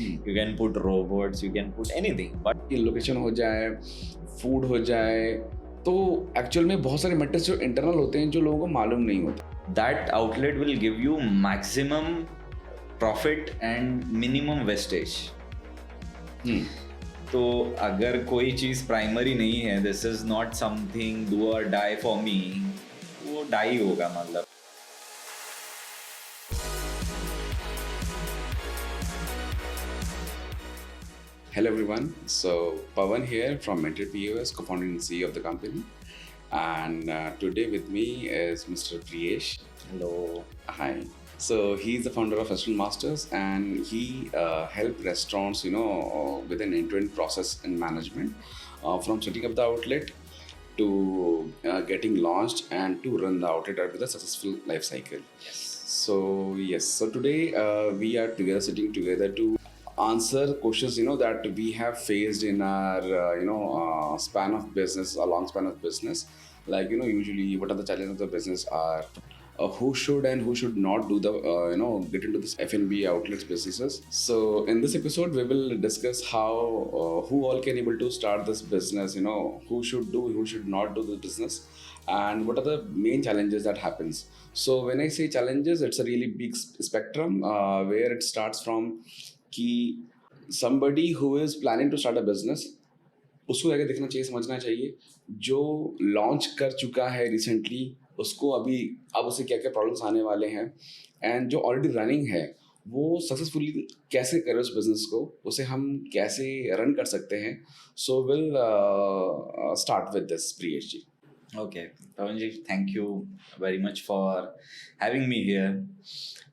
You can put robots, you can put anything, but location हो जाए, food हो जाए, तो एक्चुअल में बहुत सारे मैटर्स जो इंटरनल होते हैं जो लोगों को मालूम नहीं होता. that outlet will give you maximum profit and minimum wastage. तो अगर कोई चीज़ प्राइमरी नहीं है, this is not something do or die for me, वो डाई होगा मतलब. Hello everyone. So Pawan here from Mentor POS, co-founder and CEO of the company. And today with me is Mr. Priyesh. Hello. Hi. So he's the founder of Restaurant Masters, and he helped restaurants, with an end-to-end process in management, from setting up the outlet to getting launched and to run the outlet with a successful life cycle. Yes. So today we are together, sitting together to answer questions that we have faced in our span of business, a long span of business. Like usually what are the challenges of the business are, who should and who should not do the get into this F&B outlets businesses. So in this episode we will discuss how who all can able to start this business, who should do, who should not do the business, and what are the main challenges that happens. So when I say challenges, it's a really big spectrum, where it starts from कि somebody who is planning to start a business, उसको आगे देखना चाहिए, समझना चाहिए जो launch कर चुका है रिसेंटली, उसको अभी अब उसे क्या क्या प्रॉब्लम्स आने वाले हैं, एंड जो ऑलरेडी रनिंग है वो सक्सेसफुली कैसे करे उस बिजनेस को, उसे हम कैसे रन कर सकते हैं. So will start with this, Priyesh ji. Okay, Pavanji, thank you very much for having me here.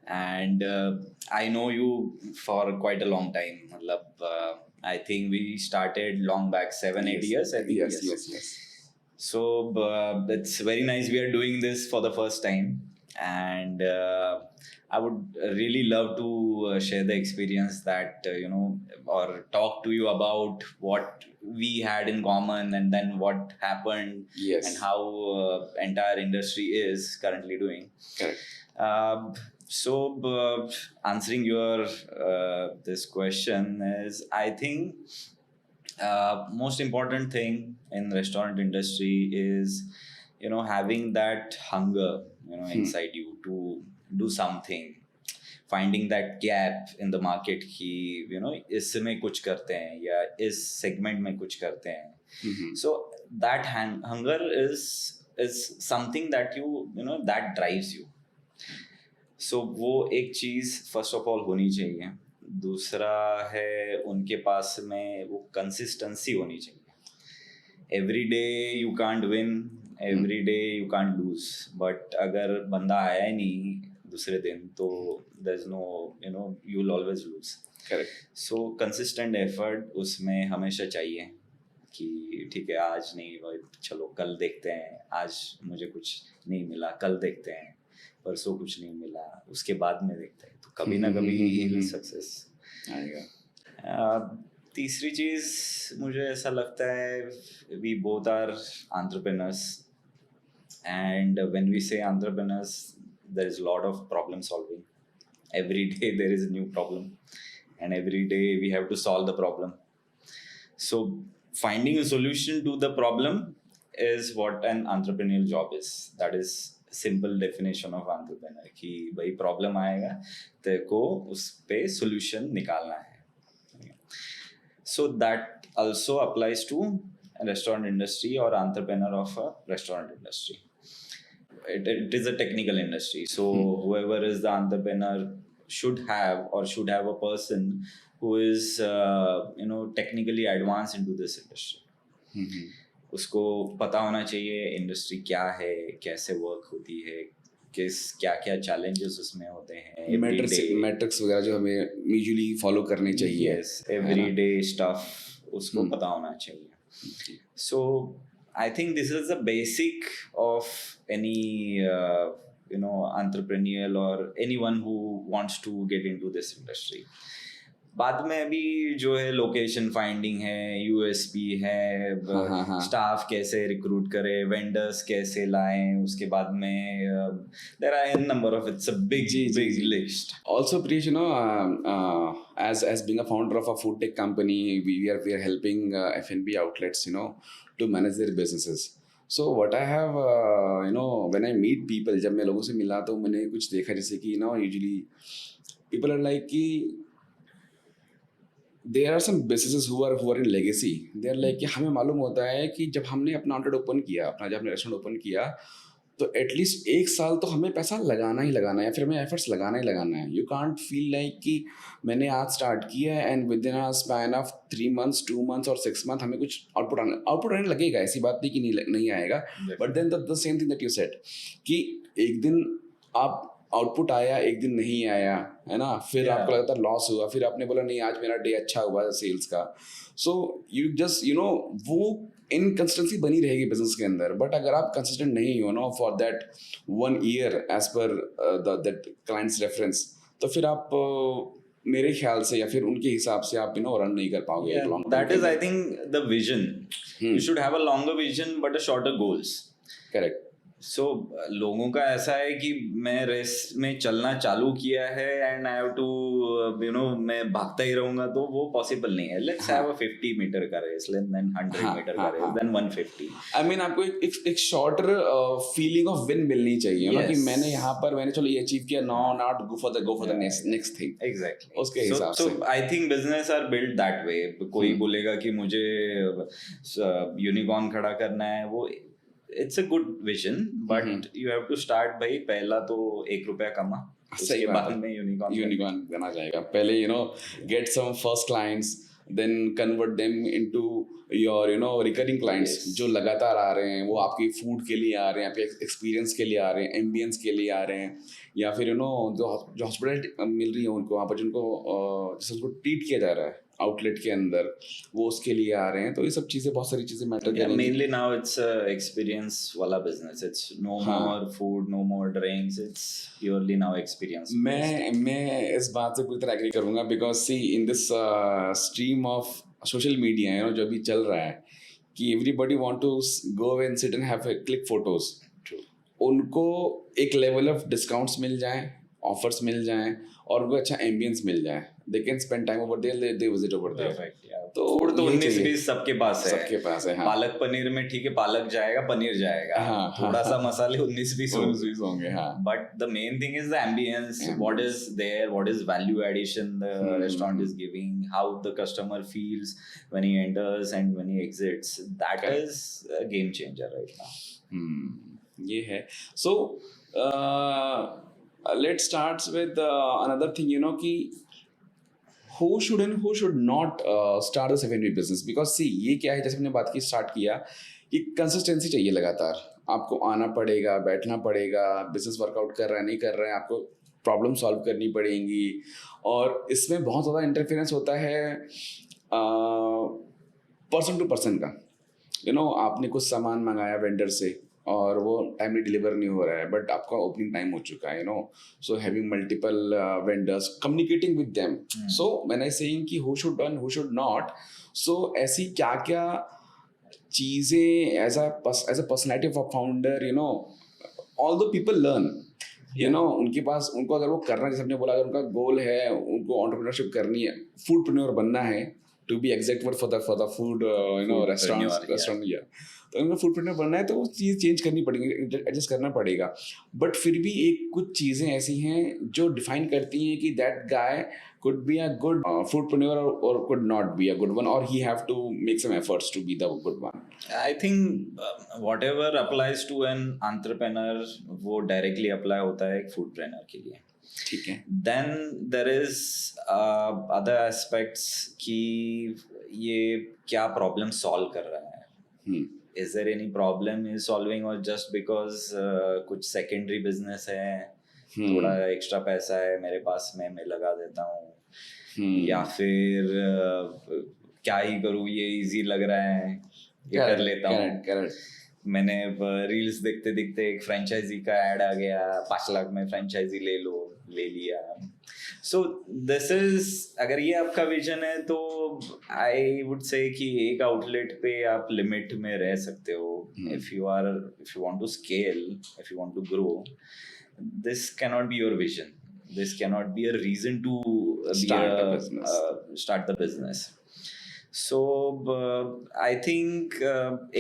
And I know you for quite a long time. I think we started long back, 7-8 years. I think. Yes. So it's very nice we are doing this for the first time, and I would really love to share the experience that or talk to you about what we had in common, and then what happened, Yes. and how entire industry is currently doing. Correct. So answering your this question is, I think most important thing in restaurant industry is having that hunger inside you to do something, finding that gap in the market कि इसमें कुछ करते हैं या इस segment में कुछ करते हैं. So that hunger is something that that drives you. So वो एक चीज़ फर्स्ट ऑफ ऑल होनी चाहिए. दूसरा है उनके पास में वो कंसिस्टेंसी होनी चाहिए. Every day you can't win, every day you can't lose, but अगर बंदा आया ही नहीं दूसरे दिन तो there is no you will always lose. Correct. So consistent effort उसमें हमेशा चाहिए कि ठीक है आज नहीं भाई, चलो कल देखते हैं, आज मुझे कुछ नहीं मिला कल देखते हैं, परसों कुछ नहीं मिला उसके बाद में देखते हैं, तो कभी ना कभी सक्सेस आएगा. तीसरी चीज़ मुझे ऐसा लगता है, we both are entrepreneurs, and when we say entrepreneurs there is lot of problem solving. Every day there is a new problem, and every day we have to solve the problem. So finding a solution to the problem is what an entrepreneurial job is. That is simple definition of entrepreneur कि भाई problem आएगा तेरे को उस पे solution निकालना है. So that also applies to restaurant industry or entrepreneur of a restaurant industry. It is a technical industry, so whoever is the entrepreneur should have a person who is technically advanced into this industry. उसको पता होना चाहिए industry क्या है, कैसे work होती है, क्या क्या चैलेंजेस उसमें होते हैं, मैट्रिक्स वगैरह जो हमें यूजुअली फॉलो करने चाहिए. यस, एवरीडे स्टफ उसको पता होना चाहिए. So I think this is the basic of any entrepreneurial or anyone who wants to get into this industry. बाद में अभी जो है लोकेशन फाइंडिंग है, यूएसपी है, हाँ. स्टाफ कैसे रिक्रूट करे, वेंडर्स कैसे लाएं, उसके बाद में there are an number of, it's a big list. Also, Priyesh, as being a founder of a food tech company, we are helping F&B outlets, to manage their businesses. So what I have, when I meet people, जब मैं लोगों से मिला तो मैंने कुछ देखा, जैसे कि usually people are like कि there are some businesses who are in legacy. They are like कि हमें मालूम होता है कि जब हमने अपना आउटलेट ओपन किया, जब हमने रेस्टोरेंट ओपन किया, तो एटलीस्ट 1 साल तो हमें पैसा लगाना ही लगाना है, या फिर हमें एफर्ट्स लगाना ही लगाना है. यू कांट फील लाइक कि मैंने आज स्टार्ट किया है and with in a span of 3 months 2 months और 6 months हमें कुछ आउटपुट आने लगेगा. ऐसी बात नहीं कि नहीं आएगा. But then the same thing that you said कि एक दिन आप आउटपुट आया, एक दिन नहीं आया, है ना, फिर आपको लगातार लॉस हुआ, फिर आपने बोला नहीं आज मेरा डे अच्छा हुआ सेल्स का. सो यू जस्ट वो इनकंसिस्टेंसी बनी रहेगी बिजनेस के अंदर. बट अगर आप कंसिस्टेंट नहीं हो फॉर दैट 1 year एज पर दैट क्लाइंट्स रेफरेंस, तो फिर आप मेरे ख्याल से या फिर उनके हिसाब से आप रन नहीं कर पाओगे. That is I think the vision. You should have a longer vision but a shorter goals. Correct. So लोगों का ऐसा है कि मैं रेस में चलना चालू किया है एंड आई हैव टू मैं भागता ही रहूंगा, तो वो पॉसिबल नहीं है. लेट्स हैव अ 50 मीटर का रेस, देन 100 मीटर का रेस, देन 150. आई मीन आपको एक शॉर्टर फीलिंग ऑफ विन मिलनी चाहिए ना, कि मैंने यहाँ पर चलो ये अचीव किया, not go for the next thing. Exactly. उसके हिसाब से I think business are build that way. कोई बोलेगा कि मुझे यूनिकॉर्न खड़ा करना है, वो it's a good vision, but you have to start भाई. पहला तो 1 रुपया कमा, उसके बाद में यूनिकॉर्न बना जाएगा. पहले get some first clients, then convert them into your recurring clients जो लगातार आ रहे हैं, वो आपकी फूड के लिए आ रहे हैं, आपके एक्सपीरियंस के लिए आ रहे हैं, एम्बियंस के लिए आ रहे हैं, या फिर जो हॉस्पिटलिटी मिल रही है उनको वहाँ पर, जिनको जिससे उसको ट्रीट किया जा रहा है आउटलेट के अंदर, वो उसके लिए आ रहे हैं. तो ये सब चीजें, बहुत सारी चीजें मैटर करेंगी. मेनली नाउ इट्स एक्सपीरियंस वाला business. It's no more food, no more drinks, it's purely now experience. मैं इस बात से पूरी तरह एग्री करूंगा, because see in this stream of social media जो अभी चल रहा है, कि everybody want to go and sit and have click photos. उनको एक लेवल ऑफ डिस्काउंट्स मिल जाए, ऑफर्स मिल जाए, और उनको अच्छा एम्बियंस मिल जाए. They can spend time over there, they visit over there. Perfect, yeah. तो 19-20 सबके पास है. हाँ. पालक पनीर में ठीक है, पालक जाएगा, पनीर जाएगा. हाँ, थोड़ा सा मसाले 19-20 होंगे. हाँ. But the main thing is the ambience. What is there? What is value addition the restaurant is giving? How the customer feels when he enters and when he exits. That is a game changer right now. ये है. So let's start with another thing. कि who should and who should not start this F&B business, because see ये क्या है, जैसे हमने बात की स्टार्ट किया कि कंसिस्टेंसी चाहिए. लगातार आपको आना पड़ेगा, बैठना पड़ेगा, बिजनेस वर्कआउट कर रहा है नहीं कर रहा है, आपको प्रॉब्लम सॉल्व करनी पड़ेगी. और इसमें बहुत ज़्यादा इंटरफेरेंस होता है पर्सन टू पर्सन का. आपने कुछ सामान मंगाया वेंडर से और वो टाइमली डिलीवर नहीं हो रहा है, बट आपका ओपनिंग टाइम हो चुका है, so having multiple vendors, communicating with them. So when I saying कि who should done, who should not, so ऐसी क्या क्या चीज़ें as a personality of a founder, all the people learn, उनके पास, उनको अगर वो करना, जैसे आपने बोला, अगर उनका गोल है, उनको एंटरप्रेन्योरशिप करनी है, फूडप्रेन्योर बनना है, to be exact word for the food restaurant, या तो उनको फूड प्रिंटर बनना है, तो वो चीज़ चेंज करनी पड़ेगी, एडजस्ट करना पड़ेगा. बट फिर भी कुछ चीज़ें ऐसी हैं जो डिफाइन करती हैं कि that guy could be a good foodpreneur or could not be a good one, or he have to make some efforts to be the good one. I think whatever applies to an entrepreneur वो directly apply होता है एक foodpreneur के लिए. ठीक है. Then there is other aspects कि ये क्या problem solve कर रहा है. Is there any problem is solving, or just because कुछ secondary business है, थोड़ा एक्स्ट्रा पैसा है मेरे पास में, मैं लगा देता हूँ, या फिर क्या ही करूँ, ये इजी लग रहा है, ये कर लेता हूँ. मैंने रील्स देखते देखते एक फ्रेंचाइजी का ऐड आ गया, 5 लाख में फ्रेंचाइजी ले लो, ले लिया. सो दिस इज, अगर ये आपका विजन है तो आई वुड से कि एक आउटलेट पे आप लिमिट में रह सकते हो. If you want to scale, if you want to grow, this cannot be your vision. This cannot be a reason to start the business. So I think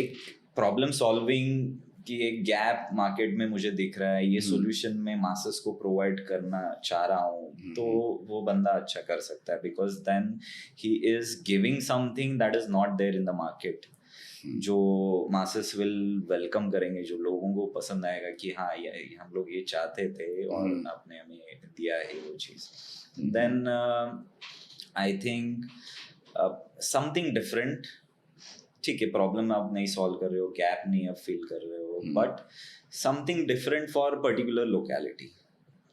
एक problem solving कि एक gap market में मुझे दिख रहा है, ये solution मैं मासेस को प्रोवाइड करना चाह रहा हूँ, तो वो बंदा अच्छा कर सकता है, because then he is giving something that is not there in the market, जो मासेस विल वेलकम करेंगे, जो लोगों को पसंद आएगा कि हाँ ये हम लोग ये चाहते थे और आपने हमें दिया है वो चीज़. Then I think something different. ठीक है, प्रॉब्लम आप नहीं सॉल्व कर रहे हो, गैप नहीं आप फील कर रहे हो, but something different for particular locality,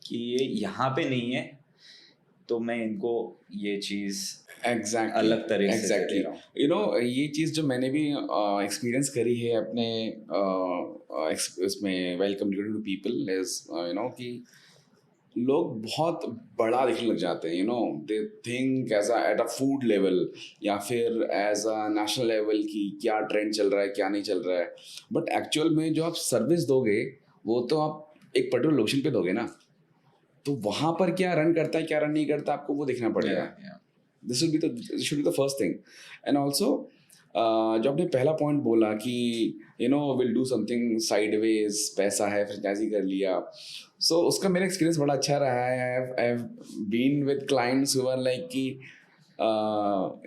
कि ये यहाँ पे नहीं है तो मैं इनको ये चीज़ अलग तरीके से दे रहा हूँ. यू नो, ये चीज़ जो मैंने भी एक्सपीरियंस करी है अपने इसमें welcome to people is you know कि लोग बहुत बड़ा दिखने लग जाते हैं. You know, they think as at a food level या फिर एज अ नेशनल लेवल कि क्या ट्रेंड चल रहा है क्या नहीं चल रहा है, बट एक्चुअल में जो आप सर्विस दोगे वो तो आप एक पर्टिकुलर लोकेशन पे दोगे ना, तो वहाँ पर क्या रन करता है क्या रन नहीं करता आपको वो देखना पड़ेगा. This should be the first thing. And also जो आपने पहला पॉइंट बोला कि you no will do something sideways, पैसा है फ्रेंचाइजी कर लिया, सो उसका मेरा एक्सपीरियंस बड़ा अच्छा रहा है. I have been with clients who are like कि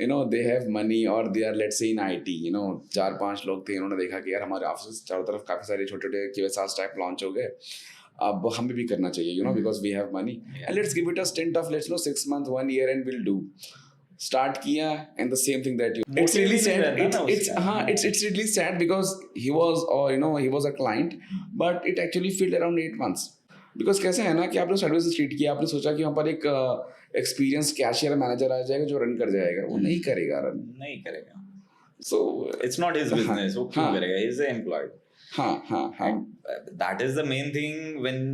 you know they have money और they are let's say in IT. You know 4-5 लोग थे, उन्होंने देखा कि यार हमारे ऑफिस चारों तरफ काफ़ी सारे छोटे छोटे QSR टाइप लॉन्च हो गए, अब हमें भी करना चाहिए, you know, because we have money and let's give it a stint of let's no 6 months 1 year and will do. Start किया and the same thing that you. It's really sad. It's really sad because he was, or you know, he was a client, but it actually failed around 8 months. Because कैसे है ना कि आपने service street किया, आपने सोचा कि वहाँ पर एक एक्सपीरियंस कैशियर मैनेजर आ जाएगा जो रन कर जाएगा, वो नहीं करेगा. So it's not his business. वो क्यों करेगा? He is an employee. हाँ. That is the main thing when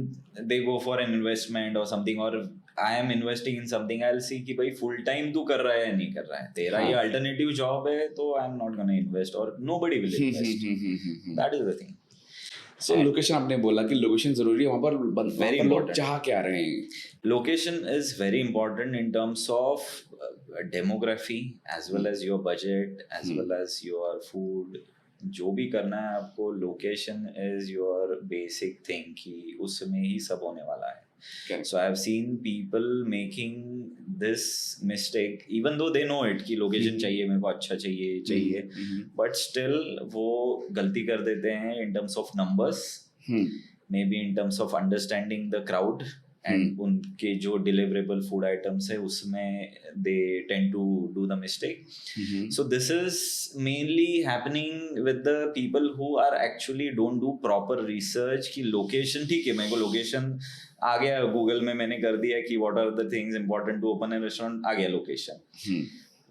they go for an investment or something, or I am investing in something, I'll see कि भाई full time तू कर रहा है या नहीं कर रहा है, तेरा ये alternative job है तो I'm not gonna invest or nobody will invest. That is the thing. So location आपने बोला कि लोकेशन जरूरी है, वहाँ पर लोग चाह क्या रहे हैं. Location is very important in terms of demography as well as your budget as well as your food. जो भी करना है आपको, location is your basic thing, कि उसमें ही सब होने वाला है. So I have seen people making this mistake even though they know it कि लोकेशन चाहिए मेरे को, अच्छा चाहिए, but still वो गलती कर देते हैं in terms of numbers, maybe in terms of understanding the crowd and उनके जो deliverable food items है उसमें they tend to do the mistake. So this is mainly happening with the people who are actually don't do proper research कि location, ठीक है मेरे को location आ गया गूगल में, मैंने कर दिया कि what are the things important to open a restaurant, आ गया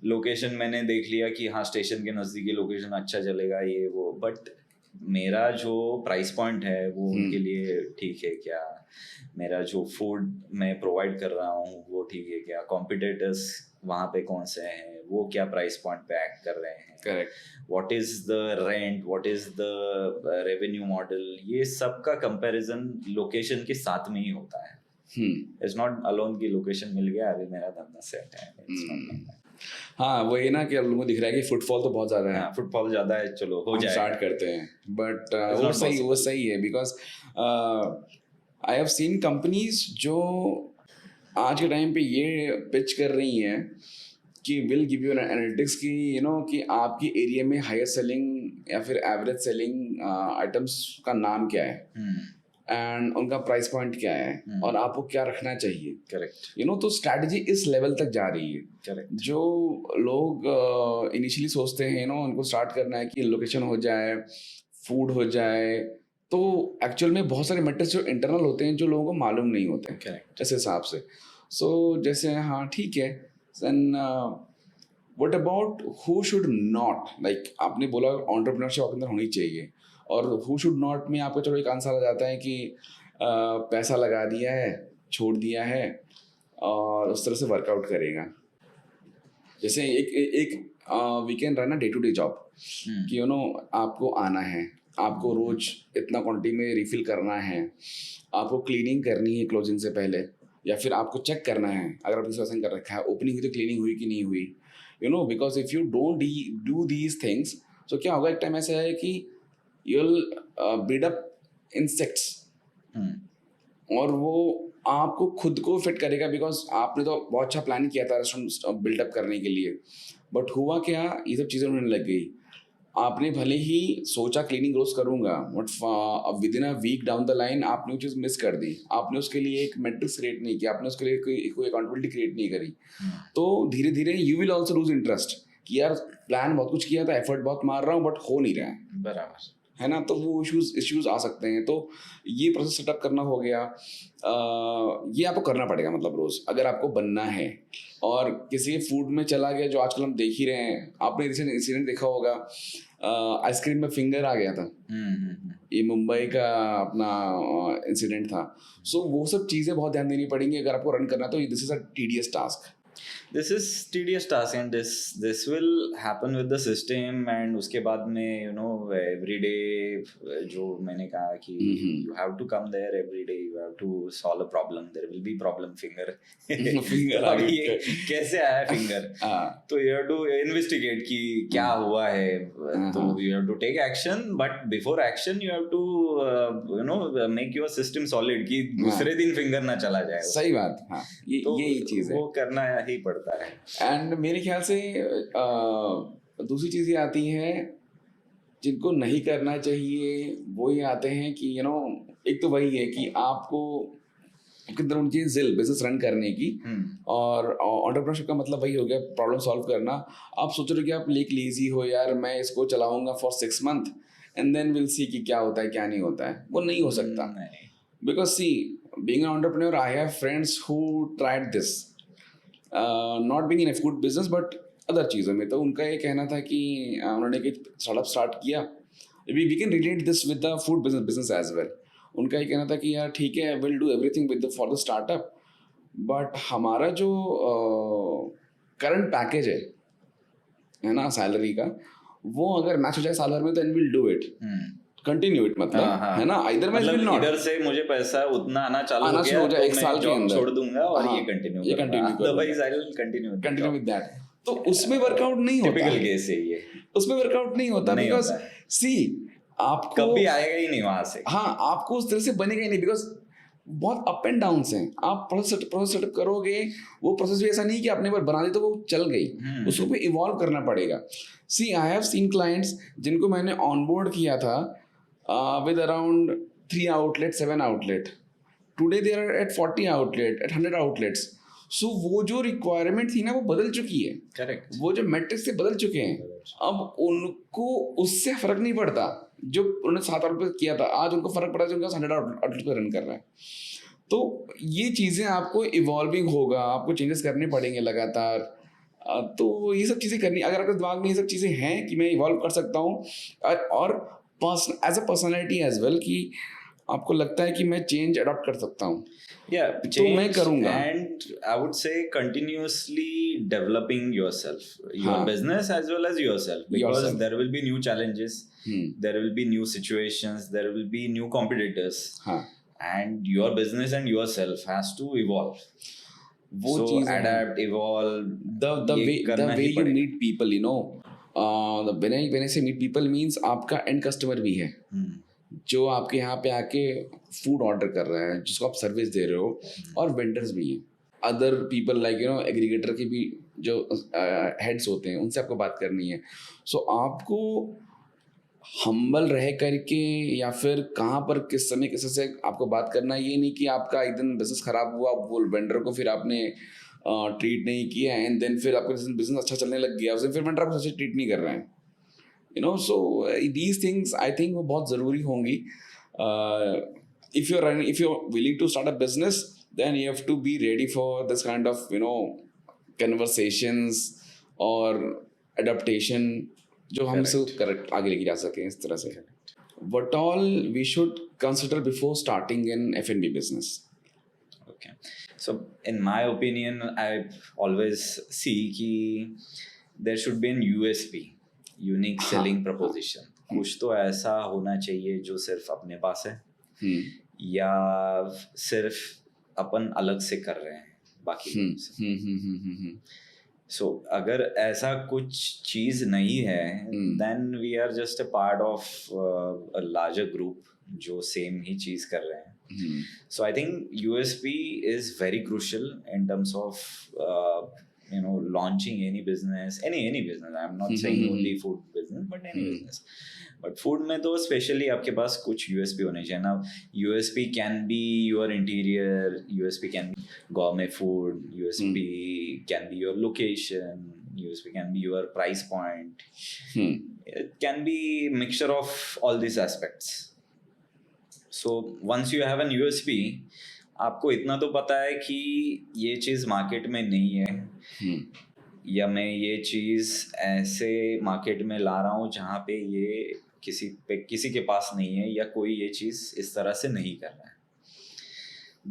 लोकेशन मैंने देख लिया कि हाँ स्टेशन के नज़दीकी लोकेशन अच्छा चलेगा ये वो, बट मेरा जो प्राइस पॉइंट है वो उनके लिए ठीक है क्या, मेरा जो फूड मैं प्रोवाइड कर रहा हूँ वो ठीक है क्या, कॉम्पिटिटर्स वहाँ पे कौन से हैं, वो क्या प्राइस पॉइंट पे एक्ट कर रहे हैं, correct, what is the rent, what is the revenue model, ये सब का कंपैरिजन लोकेशन के साथ में ही होता है. इट्स नॉट अलोन की लोकेशन मिल गया अभी मेरा धंधा सेट है. हाँ वही ना कि लोगों को दिख रहा है कि फुटफॉल तो बहुत ज़्यादा है, फुटफॉल ज़्यादा है, चलो हो जाए स्टार्ट करते हैं, बट वो सही है because I have scene companies जो आज के टाइम पे ये पिच कर रही हैं कि विल गिव यू एनालिटिक्स की यू नो कि आपकी एरिया में हायर सेलिंग या फिर एवरेज सेलिंग आइटम्स का नाम क्या है एंड उनका प्राइस पॉइंट क्या है और आपको क्या रखना चाहिए. करेक्ट, यू नो, तो स्ट्रैटेजी इस लेवल तक जा रही है. करेक्ट, जो लोग इनिशियली सोचते हैं यू नो उनको स्टार्ट करना है कि लोकेशन हो जाए, फूड हो जाए, तो एक्चुअल में बहुत सारे मैटर्स जो इंटरनल होते हैं जो लोगों को मालूम नहीं होते हैं. करेक्ट, इस हिसाब से. सो जैसे हाँ ठीक है, then what about who should not, like आपने बोला एंटरप्रेन्योरशिप आपके अंदर होनी चाहिए, और हु शुड नॉट में आपको चलो एक आंसर आ जाता है कि पैसा लगा दिया है, छोड़ दिया है, और उस तरह से वर्कआउट करेगा। जैसे एक we can run a day to day job कि यू नो आपको आना है, आपको रोज इतना क्वांटिटी में रिफिल करना है, आपको क्लीनिंग करनी है क्लोजिंग से पहले, या फिर आपको चेक करना है अगर आपने सर्विसिंग कर रखा है ओपनिंग हुई तो क्लीनिंग हुई कि नहीं हुई, you know, because if you don't do these things तो क्या होगा, एक टाइम ऐसा है कि you will build up insects और वो आपको खुद को फिट करेगा, बिकॉज आपने तो बहुत अच्छा प्लान किया था रेस्टोरेंट बिल्डअप करने के लिए, बट हुआ क्या, ये सब चीज़ें होने लग गई। आपने भले ही सोचा क्लीनिंग रोज करूंगा, but within a week down the line आपने वो चीज़ मिस कर दी, आपने उसके लिए एक मैट्रिक्स क्रिएट नहीं किया, आपने उसके लिए कोई अकाउंटेबिलिटी क्रिएट नहीं करी, तो धीरे धीरे you will also loose interest कि यार प्लान बहुत कुछ किया था, एफर्ट बहुत मार रहा हूँ बट हो नहीं रहा है, बराबर है ना। तो वो इश्यूज आ सकते हैं। तो ये प्रोसेस सेटअप करना हो गया, ये आपको करना पड़ेगा, मतलब रोज अगर आपको बनना है। और किसी फूड में चला गया, जो आजकल हम देख ही रहे हैं, आपने रिसेंट इंसिडेंट देखा होगा, आइसक्रीम में फिंगर आ गया था, ये मुंबई का अपना इंसिडेंट था। सो वो सब चीज़ें बहुत ध्यान देनी पड़ेंगी अगर आपको रन करना, तो this is a tedious task. This is tedious task and this will happen with the system and उसके बाद में you know every day जो मैंने कहा कि you have to come there every day, you have to solve a problem, there will be problem finger Finger तो अभी ये कैसे आया finger तो you have to investigate कि क्या हुआ है, तो you have to take action, but before action you have to you know make your system solid कि दूसरे दिन finger ना चला जाए। सही बात, हाँ, ये चीज़ है, वो करना ही पड़ता है। एंड मेरे ख्याल से दूसरी चीज़ें आती हैं जिनको नहीं करना चाहिए, वो ये आते हैं कि यू नो एक तो वही है कि आपको आपके अंदर होनी चाहिए जिल बिजनेस रन करने की, और एंटरप्रेन्योरशिप का मतलब वही हो गया प्रॉब्लम सॉल्व करना। आप सोच रहे हो कि आप लेजी हो, यार मैं इसको चलाऊंगा for 6 months and then will see कि क्या होता है क्या नहीं होता है, वो नहीं हो सकता। Because see being an entrepreneur I have friends who tried this, not being in food business but other चीज़ों में। तो उनका ये कहना था कि उन्होंने एक स्टार्टअप स्टार्ट किया, we can relate this with the food business as well. उनका ये कहना था कि यार ठीक है, will do everything with for the startup, but हमारा जो करंट पैकेज है ना सैलरी का, वो अगर मैच हो जाए साल भर में, then will do it, continue it, मतलब है ना, इधर में विल नॉट, इधर से मुझे पैसा उतना आना चालू हो गया हो जाए तो एक साल के अंदर छोड़ दूंगा और ये continue otherwise I will continue with that. तो उसमें वर्कआउट नहीं होता, टिपिकल केस है ये, उसमें वर्कआउट नहीं होता, बिकॉज सी आपको कभी आएगा ही नहीं वहां से, हाँ आपको उस तरह से बनेगा ही नहीं, बिकॉज बहुत अप एंड डाउन्स हैं। आप प्रोसेस सेटअप करोगे, वो प्रोसेस भी ऐसा नहीं कि आपने एक बार बना दी तो वो चल गई, उसको भी इवॉल्व करना पड़ेगा। सी आई हैव सीन क्लाइंट्स जिनको मैंने ऑनबोर्ड किया था with around 3 outlets, 7 outlet. Today they are at 40 outlet, at 100 outlets. So वो जो रिक्वायरमेंट थी ना वो बदल चुकी है, करेक्ट, वो जो मैट्रिक्स से बदल चुके हैं। अब उनको उससे फर्क नहीं पड़ता, जो उन्होंने 7 आउटलेट पे किया था, आज उनको फर्क पड़ा जो उनका 100 आउटलेट पे रन कर रहा है। तो ये चीज़ें आपको इवॉल्विंग होगा, आपको चेंजेस करने पड़ेंगे लगातार। तो ये सब चीज़ें करनी, अगर आपके दिमाग में ये सब चीज़ें हैं कि मैं इवॉल्व कर सकता हूँ, और as a personality as well कि आपको लगता है कि मैं चेंज अडॉप्ट कर सकता हूँ, तो मैं करूँगा। And I would say continuously developing yourself, your business as well as yourself, because there will be new challenges, there will be new situations, there will be new competitors, and your business and yourself has to evolve, वो चीज adapt, evolve, the way you meet people, you know, when I say meet people means आपका and customer भी है, जो आपके यहाँ पे आके फूड ऑर्डर कर रहा है, जिसको आप सर्विस दे रहे हो, और वेंडर्स भी हैं, other people like you no aggregator के भी जो हेड्स होते हैं, उनसे आपको बात करनी है। सो आपको हम्बल रह करके या फिर कहाँ पर किस समय किसी से आपको बात करना, ये नहीं कि आपका एक दिन बिजनेस खराब हुआ, वो वेंडर को फिर आपने ट्रीट नहीं किया एंड देन फिर आपका बिजनेस अच्छा चलने लग गया, उसे फिर वेंडर आपको अच्छे ट्रीट नहीं कर रहे हैं, you know. So these things I think वो बहुत ज़रूरी होंगी। If you are willing to start a business, then you have to be ready for this kind of you know conversations और अडेप्टेशन, जो हमसे करेक्ट आगे लेके जा सकें इस तरह से। What all we should consider before starting an F&B business? Okay, So in my opinion, I always see कि there should be an USP, unique selling proposition. कुछ तो ऐसा होना चाहिए जो सिर्फ अपने पास है, या सिर्फ अपन अलग से कर रहे हैं बाकी लोगों से. So अगर ऐसा कुछ चीज नहीं है, then we are just a part of a larger group जो सेम ही चीज कर रहे हैं. So I think USP is very crucial in terms of launching any business. I'm not saying only food business, but any business. But food में तो especially आपके पास कुछ USP होने चाहिए ना. USP can be your interior, USP can be gourmet food, USP can be your location, USP can be your price point. It can be mixture of all these aspects. So once you have an USP, आपको इतना तो पता है कि ये चीज़ market में नहीं है, या मैं ये चीज़ ऐसे मार्केट में ला रहा हूँ जहाँ पे ये किसी के पास नहीं है, या कोई ये चीज़ इस तरह से नहीं कर रहा है.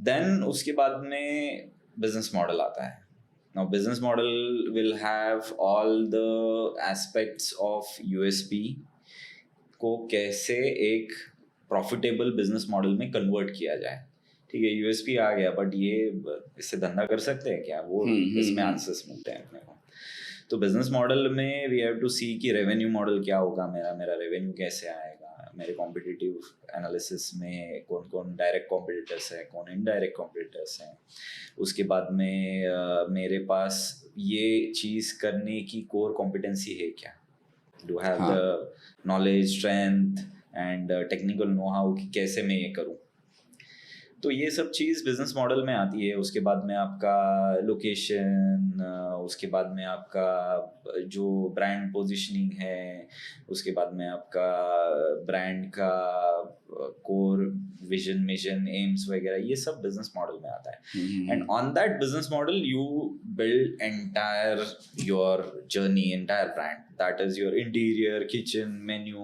देन उसके बाद में बिजनेस मॉडल आता है. Now business model will have all the aspects of USP को कैसे एक प्रॉफिटेबल बिजनेस मॉडल में कन्वर्ट किया जाए. ठीक है, यूएसपी आ गया, बट ये इससे धंधा कर सकते हैं क्या, वो इसमें आंसर्स मिलते हैं अपने को. तो बिजनेस मॉडल में वी हैव टू सी कि रेवेन्यू मॉडल क्या होगा, मेरा रेवेन्यू कैसे आएगा, मेरे कॉम्पिटिटिव एनालिसिस में कौन कौन डायरेक्ट कॉम्पिटिटर्स हैं, कौन इनडायरेक्ट कॉम्पिटिटर्स हैं. उसके बाद में मेरे पास ये चीज़ करने की कोर कॉम्पिटेंसी है क्या, do have the knowledge, strength and technical know how कि कैसे मैं ये करूँ. तो ये सब चीज़ बिजनेस मॉडल में आती है. उसके बाद में आपका लोकेशन, उसके बाद में आपका जो ब्रांड पोजीशनिंग है, उसके बाद में आपका ब्रांड का कोर विजन, मिशन, एम्स वगैरह, ये सब बिजनेस मॉडल में आता है. And on that business model you build entire your journey, entire brand. That is your interior, kitchen, menu,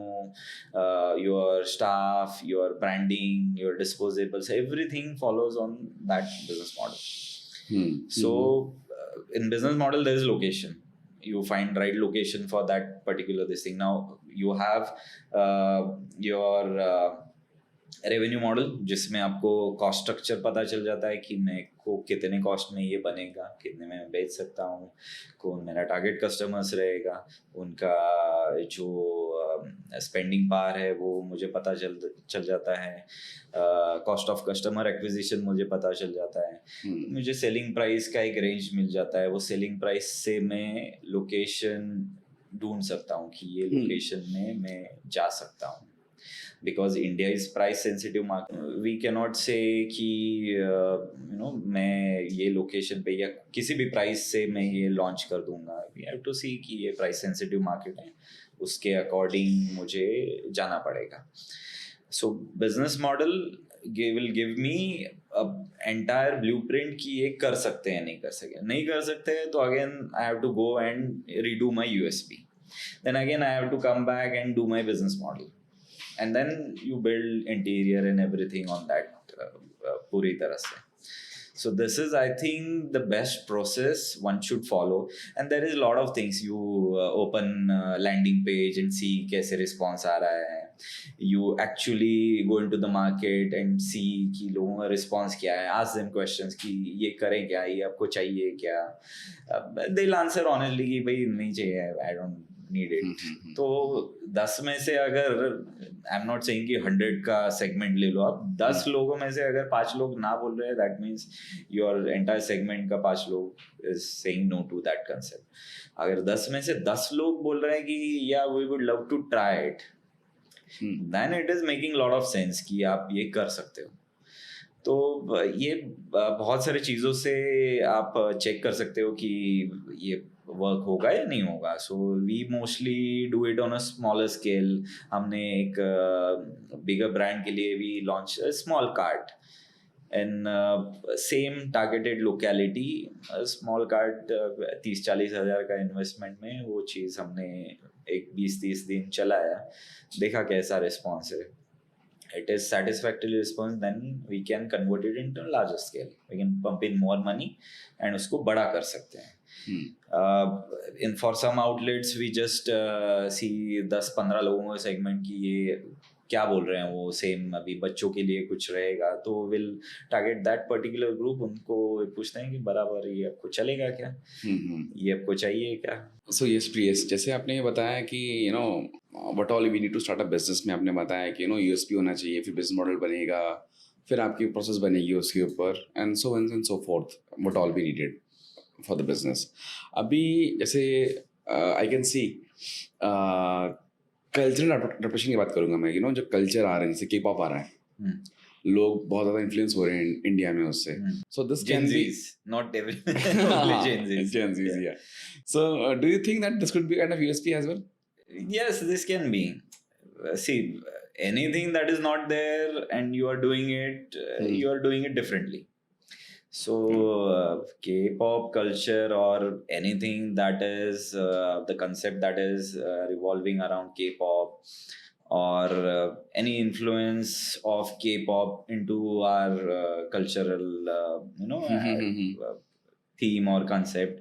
your staff, your branding, your disposables, everything follows on that business model. So in business model there is location. You find right location for that particular this thing. Now you have your revenue model, जिसमें आपको cost structure पता चल जाता है कि मैं को कितने कॉस्ट में ये बनेगा, कितने में मैं बेच सकता हूँ, कौन मेरा टारगेट कस्टमर्स रहेगा, उनका जो स्पेंडिंग पावर है वो मुझे पता चल जाता है, कॉस्ट ऑफ कस्टमर एक्विजिशन मुझे पता चल जाता है. मुझे सेलिंग प्राइस का एक रेंज मिल जाता है. वो सेलिंग प्राइस से मैं लोकेशन ढूंढ सकता हूँ कि ये लोकेशन में मैं जा सकता हूँ. Because India is price sensitive market, we cannot say कि मैं ये लोकेशन पे या किसी भी प्राइस से मैं ये लॉन्च कर दूंगा. we have to see कि ये प्राइस सेंसिटिव मार्केट है, उसके अकॉर्डिंग मुझे जाना पड़ेगा. सो business model will give me entire blueprint कि ये कर सकते हैं, नहीं कर सकते तो again I have to go and redo my USP. Then again I have to come back and do my business model. And then you build interior and everything on that पूरी तरह से. So this is, I think, the best process one should follow. And there is a lot of things. You open landing page and see कैसे response आ रहा है. You actually go into the market and see कि लोगों का response क्या है. Ask them questions कि ये करें क्या, ये आपको चाहिए क्या. They'll answer honestly कि भाई नहीं चाहिए, I don't need it. तो 10 में से अगर आई एम नॉट सेइंग कि 100 का सेगमेंट ले लो आप, 10 लोगों में से अगर 5 लोग ना बोल रहे हैं, that means your entire segment का 5 लोग is saying no to that concept. अगर 10 में से 10 लोग बोल रहे हैं कि या we would love to try it, then it is making lot of sense कि आप ये कर सकते हो. तो ये बहुत सारी चीज़ों से आप चेक कर सकते हो कि ये वर्क होगा या नहीं होगा. So we mostly do it on a smaller scale. हमने एक बिगर ब्रांड के लिए we launch small cart in same targeted locality. Small cart 30-40 हज़ार का इन्वेस्टमेंट में वो चीज़ हमने एक 20-30 दिन चलाया, देखा कैसा रिस्पॉन्स है. it is satisfactory response, then we can convert it into a larger scale. We can pump in more money and उसको बड़ा कर सकते हैं. In for some outlets we just see 10-15 लोगों के सेगमेंट की ये क्या बोल रहे हैं वो सेम अभी बच्चों के लिए कुछ रहेगा तो will target that particular group. उनको पूछते हैं कि बराबर ये आपको चलेगा क्या, ये आपको चाहिए क्या. सो यस प्रियस, जैसे आपने ये बताया कि you know what all we need to start a business में आपने बताया कि यू नो यूएसपी होना चाहिए, फिर बिजनेस मॉडल बनेगा, फिर आपकी प्रोसेस बनेगी उसके ऊपर and so forth, what all we needed for the business. अभी जैसे I can see cultural adaptation की बात करूंगा मैं. यू नो जो कल्चर आ रहा है, जैसे के पॉप आ रहा है, लोग बहुत ज़्यादा इन्फ्लुएंस हो रहे हैं इंडिया में उससे. So this can be not every only Gen Zs. Gen Zs, yeah. So do you think that this could be kind of USP as well? Yes, this can be. See, anything that is not there and you are doing it, you are doing it differently. So K-pop culture or anything that is the concept that is revolving around K-pop or any influence of K-pop into our cultural theme or concept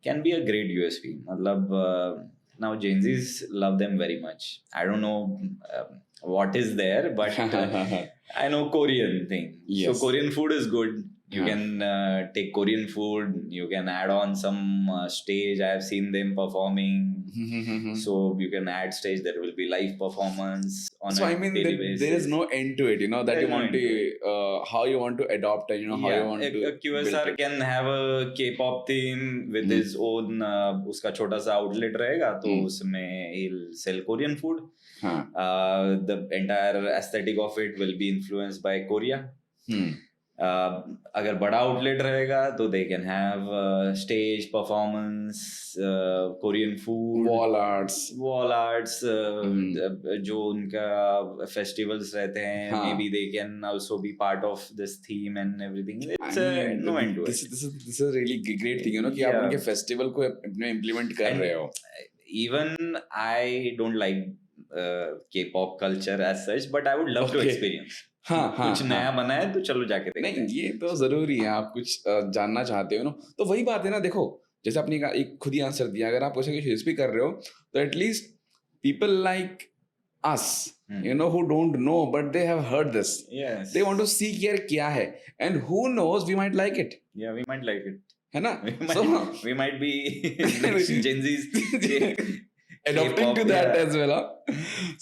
can be a great USP. मतलब now Gen Zs love them very much. I don't know what is there, but I know Korean thing. Yes. So Korean food is good. You can take Korean food. You can add on some stage. I have seen them performing. So you can add stage. There will be live performance on So a I mean, daily basis. there is no end to it. You know that There you is no want end to how you want to adopt and you know how you want to a QSR build it. can have a K-pop theme with his own उसका छोटा सा outlet रहेगा तो उसमें he'll sell Korean food. The entire aesthetic of it will be influenced by Korea. अगर बड़ा outlet रहेगा तो they can have stage performance, Korean food, wall arts जो उनका फेस्टिवल्स रहते हैं, maybe they can also be part of this theme and everything. It's no end to it. This is really great thing, you know, कि आप उनके festival को अपने implement कर रहे हो. Even I don't like K-pop culture as such, but I would love to experience. कुछ नया बना है तो चलो जाके देखते हैं. नहीं, ये तो जरूरी है. आप कुछ जानना चाहते हो ना, तो वही बात है ना. देखो, जैसे आपने एक खुद ही आंसर दिया, अगर आप कुछ हिस्ट्री कर रहे हो तो at least people like us, you know, who don't know but they have heard this. Yes. They want to see यार क्या है, and who knows, we might like it. Yeah, we might like it. है ना? We might be Gen Z's adopting to that as well.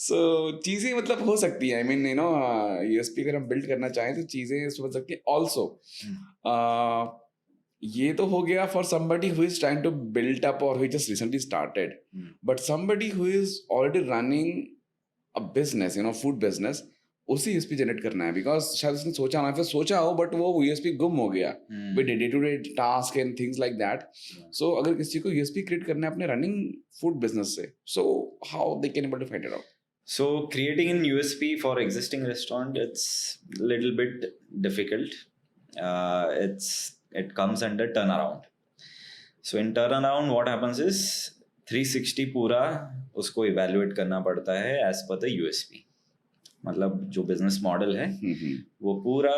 So चीजें मतलब हो सकती है. I mean, you know, USP अगर हम build करना चाहें तो चीजें हो सकती है. Also, ये तो हो गया for somebody who is trying to build up or who just recently started. But somebody who is already running a business, you know, food business, उसी यूएसपी जनरेट करना है. बिकॉज शायद उसने सोचा ना, फिर सोचा हो बट वो यूएसपी गुम हो गया with day to day task and things like that. So अगर किसी को यूएसपी क्रिएट करना है अपने रनिंग फूड बिजनेस से, so how they can able to find it out? So creating an USP for existing restaurant, it's little bit difficult. It comes under turnaround. So in turnaround, what happens is 360 पूरा उसको evaluate करना पड़ता है as per the USP. मतलब जो business model है वो पूरा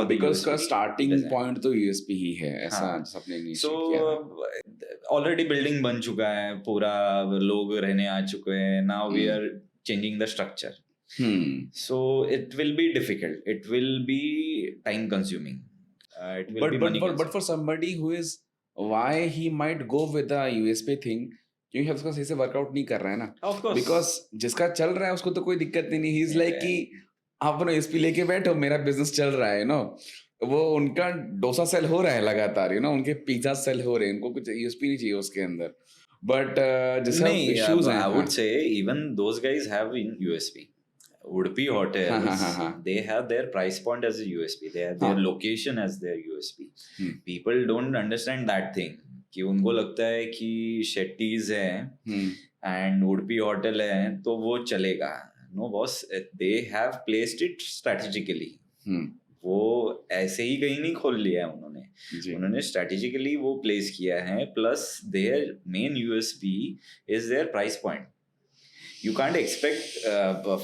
बिकॉज का स्टार्टिंग पॉइंट तो यूएसपी ही है, ऐसा सबने इनिशिएट किया. ऑलरेडी बिल्डिंग बन चुका है, पूरा लोग रहने आ चुके हैं. Now we are changing the structure. So it will be difficult. It will be time consuming. It will be money consuming. But for somebody who is, why he might go with the USP thing, क्योंकि उसका सही से workout नहीं कर रहा है ना. Of course. Because जिसका चल रहा है उसको तो कोई दिक्कत नहीं. ही इज लाइक कि आप अपना यूएसपी लेके बैठो, मेरा बिजनेस चल रहा है, नो. वो उनका डोसा सेल हो रहा है लगातार, यू नो, उनके पिज्जा सेल हो रहे हैं, उनको कुछ यूएसपी नहीं चाहिए उसके अंदर. बट जिसका इश्यूज हैं, आई वुड से even those guys have in USP. Udupi hotels, they have their price point as a USP. They have their location as their USP. People don't understand that thing. कि उनको लगता है कि शेट्टीज है and Udupi hotel है तो वो चलेगा. No boss, they have placed it strategically. वो ऐसे ही कहीं नहीं खोल लिया है उन्होंने स्ट्रेटेजिकली वो प्लेस किया है. Plus their main USP is their price point. You can't expect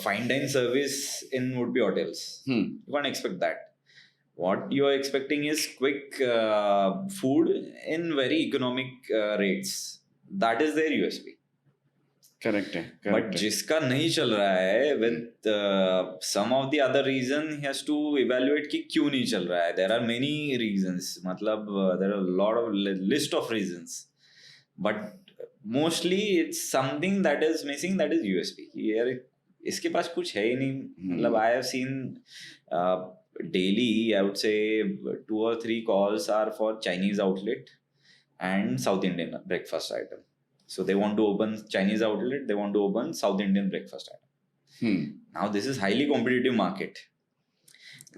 fine dine service in would-be hotels. Hmm. You can't expect that. What you are expecting is quick food in very economic rates. That is their USP. Correct है but correct है जिसका नहीं चल रहा है with some of the other reason he has to evaluate कि क्यों नहीं चल रहा है. देयर आर मेनी रीजंस, मतलब there are lot of list of reasons, but mostly it's something that is missing, that is USP. यार इसके पास कुछ है ही नहीं. मतलब I have seen daily, I would say 2 or 3 calls are for Chinese outlet and South Indian breakfast item. So they want to open Chinese outlet, they want to open South Indian breakfast item. Now this is highly competitive market.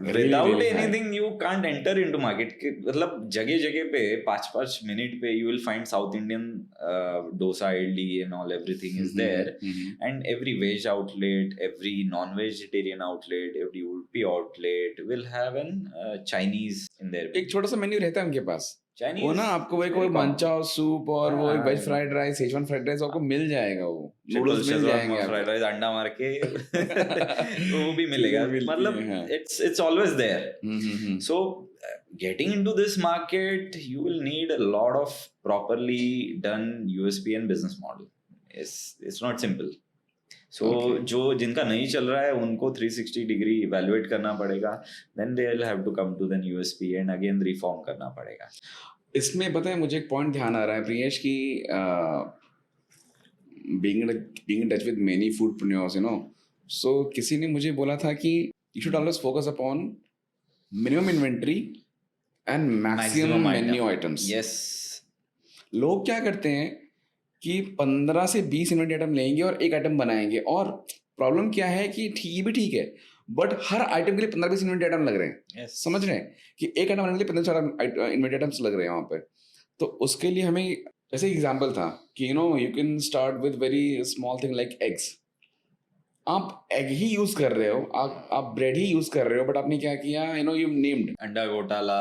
Without really anything you can't enter into market. मतलब जगह जगह पे 5-5 minute पे you will find South Indian dosa, idli and all, everything is there. And every veg outlet, every non-vegetarian outlet, every would-be outlet will have an Chinese in there. एक छोटा सा menu रहता है उनके पास. Chinese वो ना आपको वही कोई मंचाओ सूप और वो veg fried rice, schezwan fried rice आपको मिल जाएगा. वो नूडल्स मिल जाएंगे, फ्राइड राइस अंडा मार के वो भी मिलेगा. मतलब it's always there. So getting into this market you will need a lot of properly done USP and business model. It's not simple. So जो जिनका नहीं चल रहा है उनको 360 डिग्री इवैल्यूएट करना पड़ेगा. Then they will have to come to the USP and again reform करना पड़ेगा. इसमें पता है मुझे एक पॉइंट ध्यान आ रहा है प्रियेश की, being in touch with many foodpreneurs, you know, so किसी ने मुझे बोला था कि you should always focus upon minimum inventory and maximum menu items. Yes. लोग क्या करते हैं कि 15 से 20 इन्वेंटरी आइटम लेंगे और एक आइटम बनाएंगे, और प्रॉब्लम क्या है कि ये भी ठीक है, बट हर आइटम के लिए 15-20 इन्वेंटरी आइटम लग रहे हैं. Yes. समझ रहे हैं कि एक आइटम बनाने के लिए 15 इन्वेंटरी आइटम्स लग रहे हैं वहाँ पे. तो उसके लिए हमें जैसे एग्जांपल था कि you can start with very small thing like eggs. आप एग ही यूज कर रहे हो, आप ब्रेड ही यूज कर रहे हो, बट आपने क्या किया, यू नेम्ड अंडा घोटाला,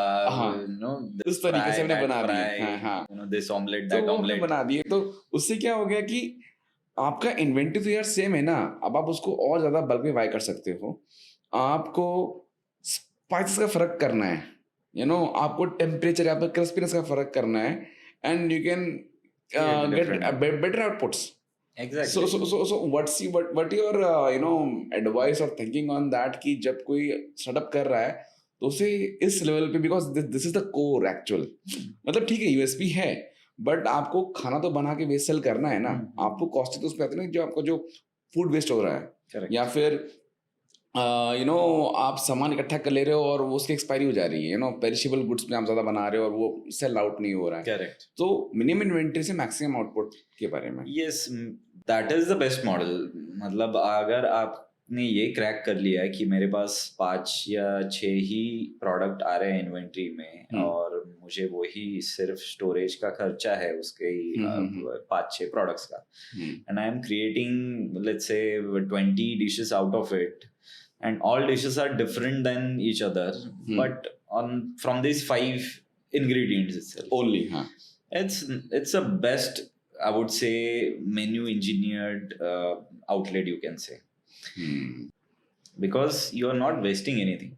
उस तरीके से हमने बना दिया, दिस ऑमलेट दैट ऑमलेट बना दिए. तो उससे क्या हो गया कि आपका इन्वेंटरी तो यार सेम है ना, अब आप उसको और ज्यादा बल्क में बाय कर सकते हो. आपको स्पाइसेस का फर्क करना है, आपको टेम्परेचर या क्रिस्पीनेस का फर्क करना है, and you can get better outputs. Exactly. So what your advice or thinking on that कि जब कोई स्टार्टअप कर रहा है तो उसे इस लेवल पे, because this is the core actual. मतलब ठीक है यूएसपी है, बट आपको खाना तो बना के वेस्ट सेल करना है ना. आपको कॉस्ट तो उसमें आती है ना, जो आपका जो फूड वेस्ट हो रहा है. Correct. या फिर आप सामान इकट्ठा कर ले रहे हो और वो उसकी एक्सपायरी हो जा रही है, पेरिशेबल गुड्स में आप ज्यादा बना रहे हो और वो सेल आउट नहीं हो रहा है. करेक्ट. तो मिनिमम इन्वेंटरी से मैक्सिमम आउटपुट के बारे में. Yes, that is the best model. मतलब अगर आपने ये क्रैक कर लिया है कि मेरे पास 5 या 6 ही प्रोडक्ट आ रहे हैं इन्वेंट्री में और मुझे वही सिर्फ स्टोरेज का खर्चा है उसके ही 5-6 प्रोडक्ट्स का, and I am creating let's say 20 dishes out of it, and all dishes are different than each other, but from these 5 ingredients itself only, it's a best, I would say, menu engineered outlet, you can say. Because you are not wasting anything,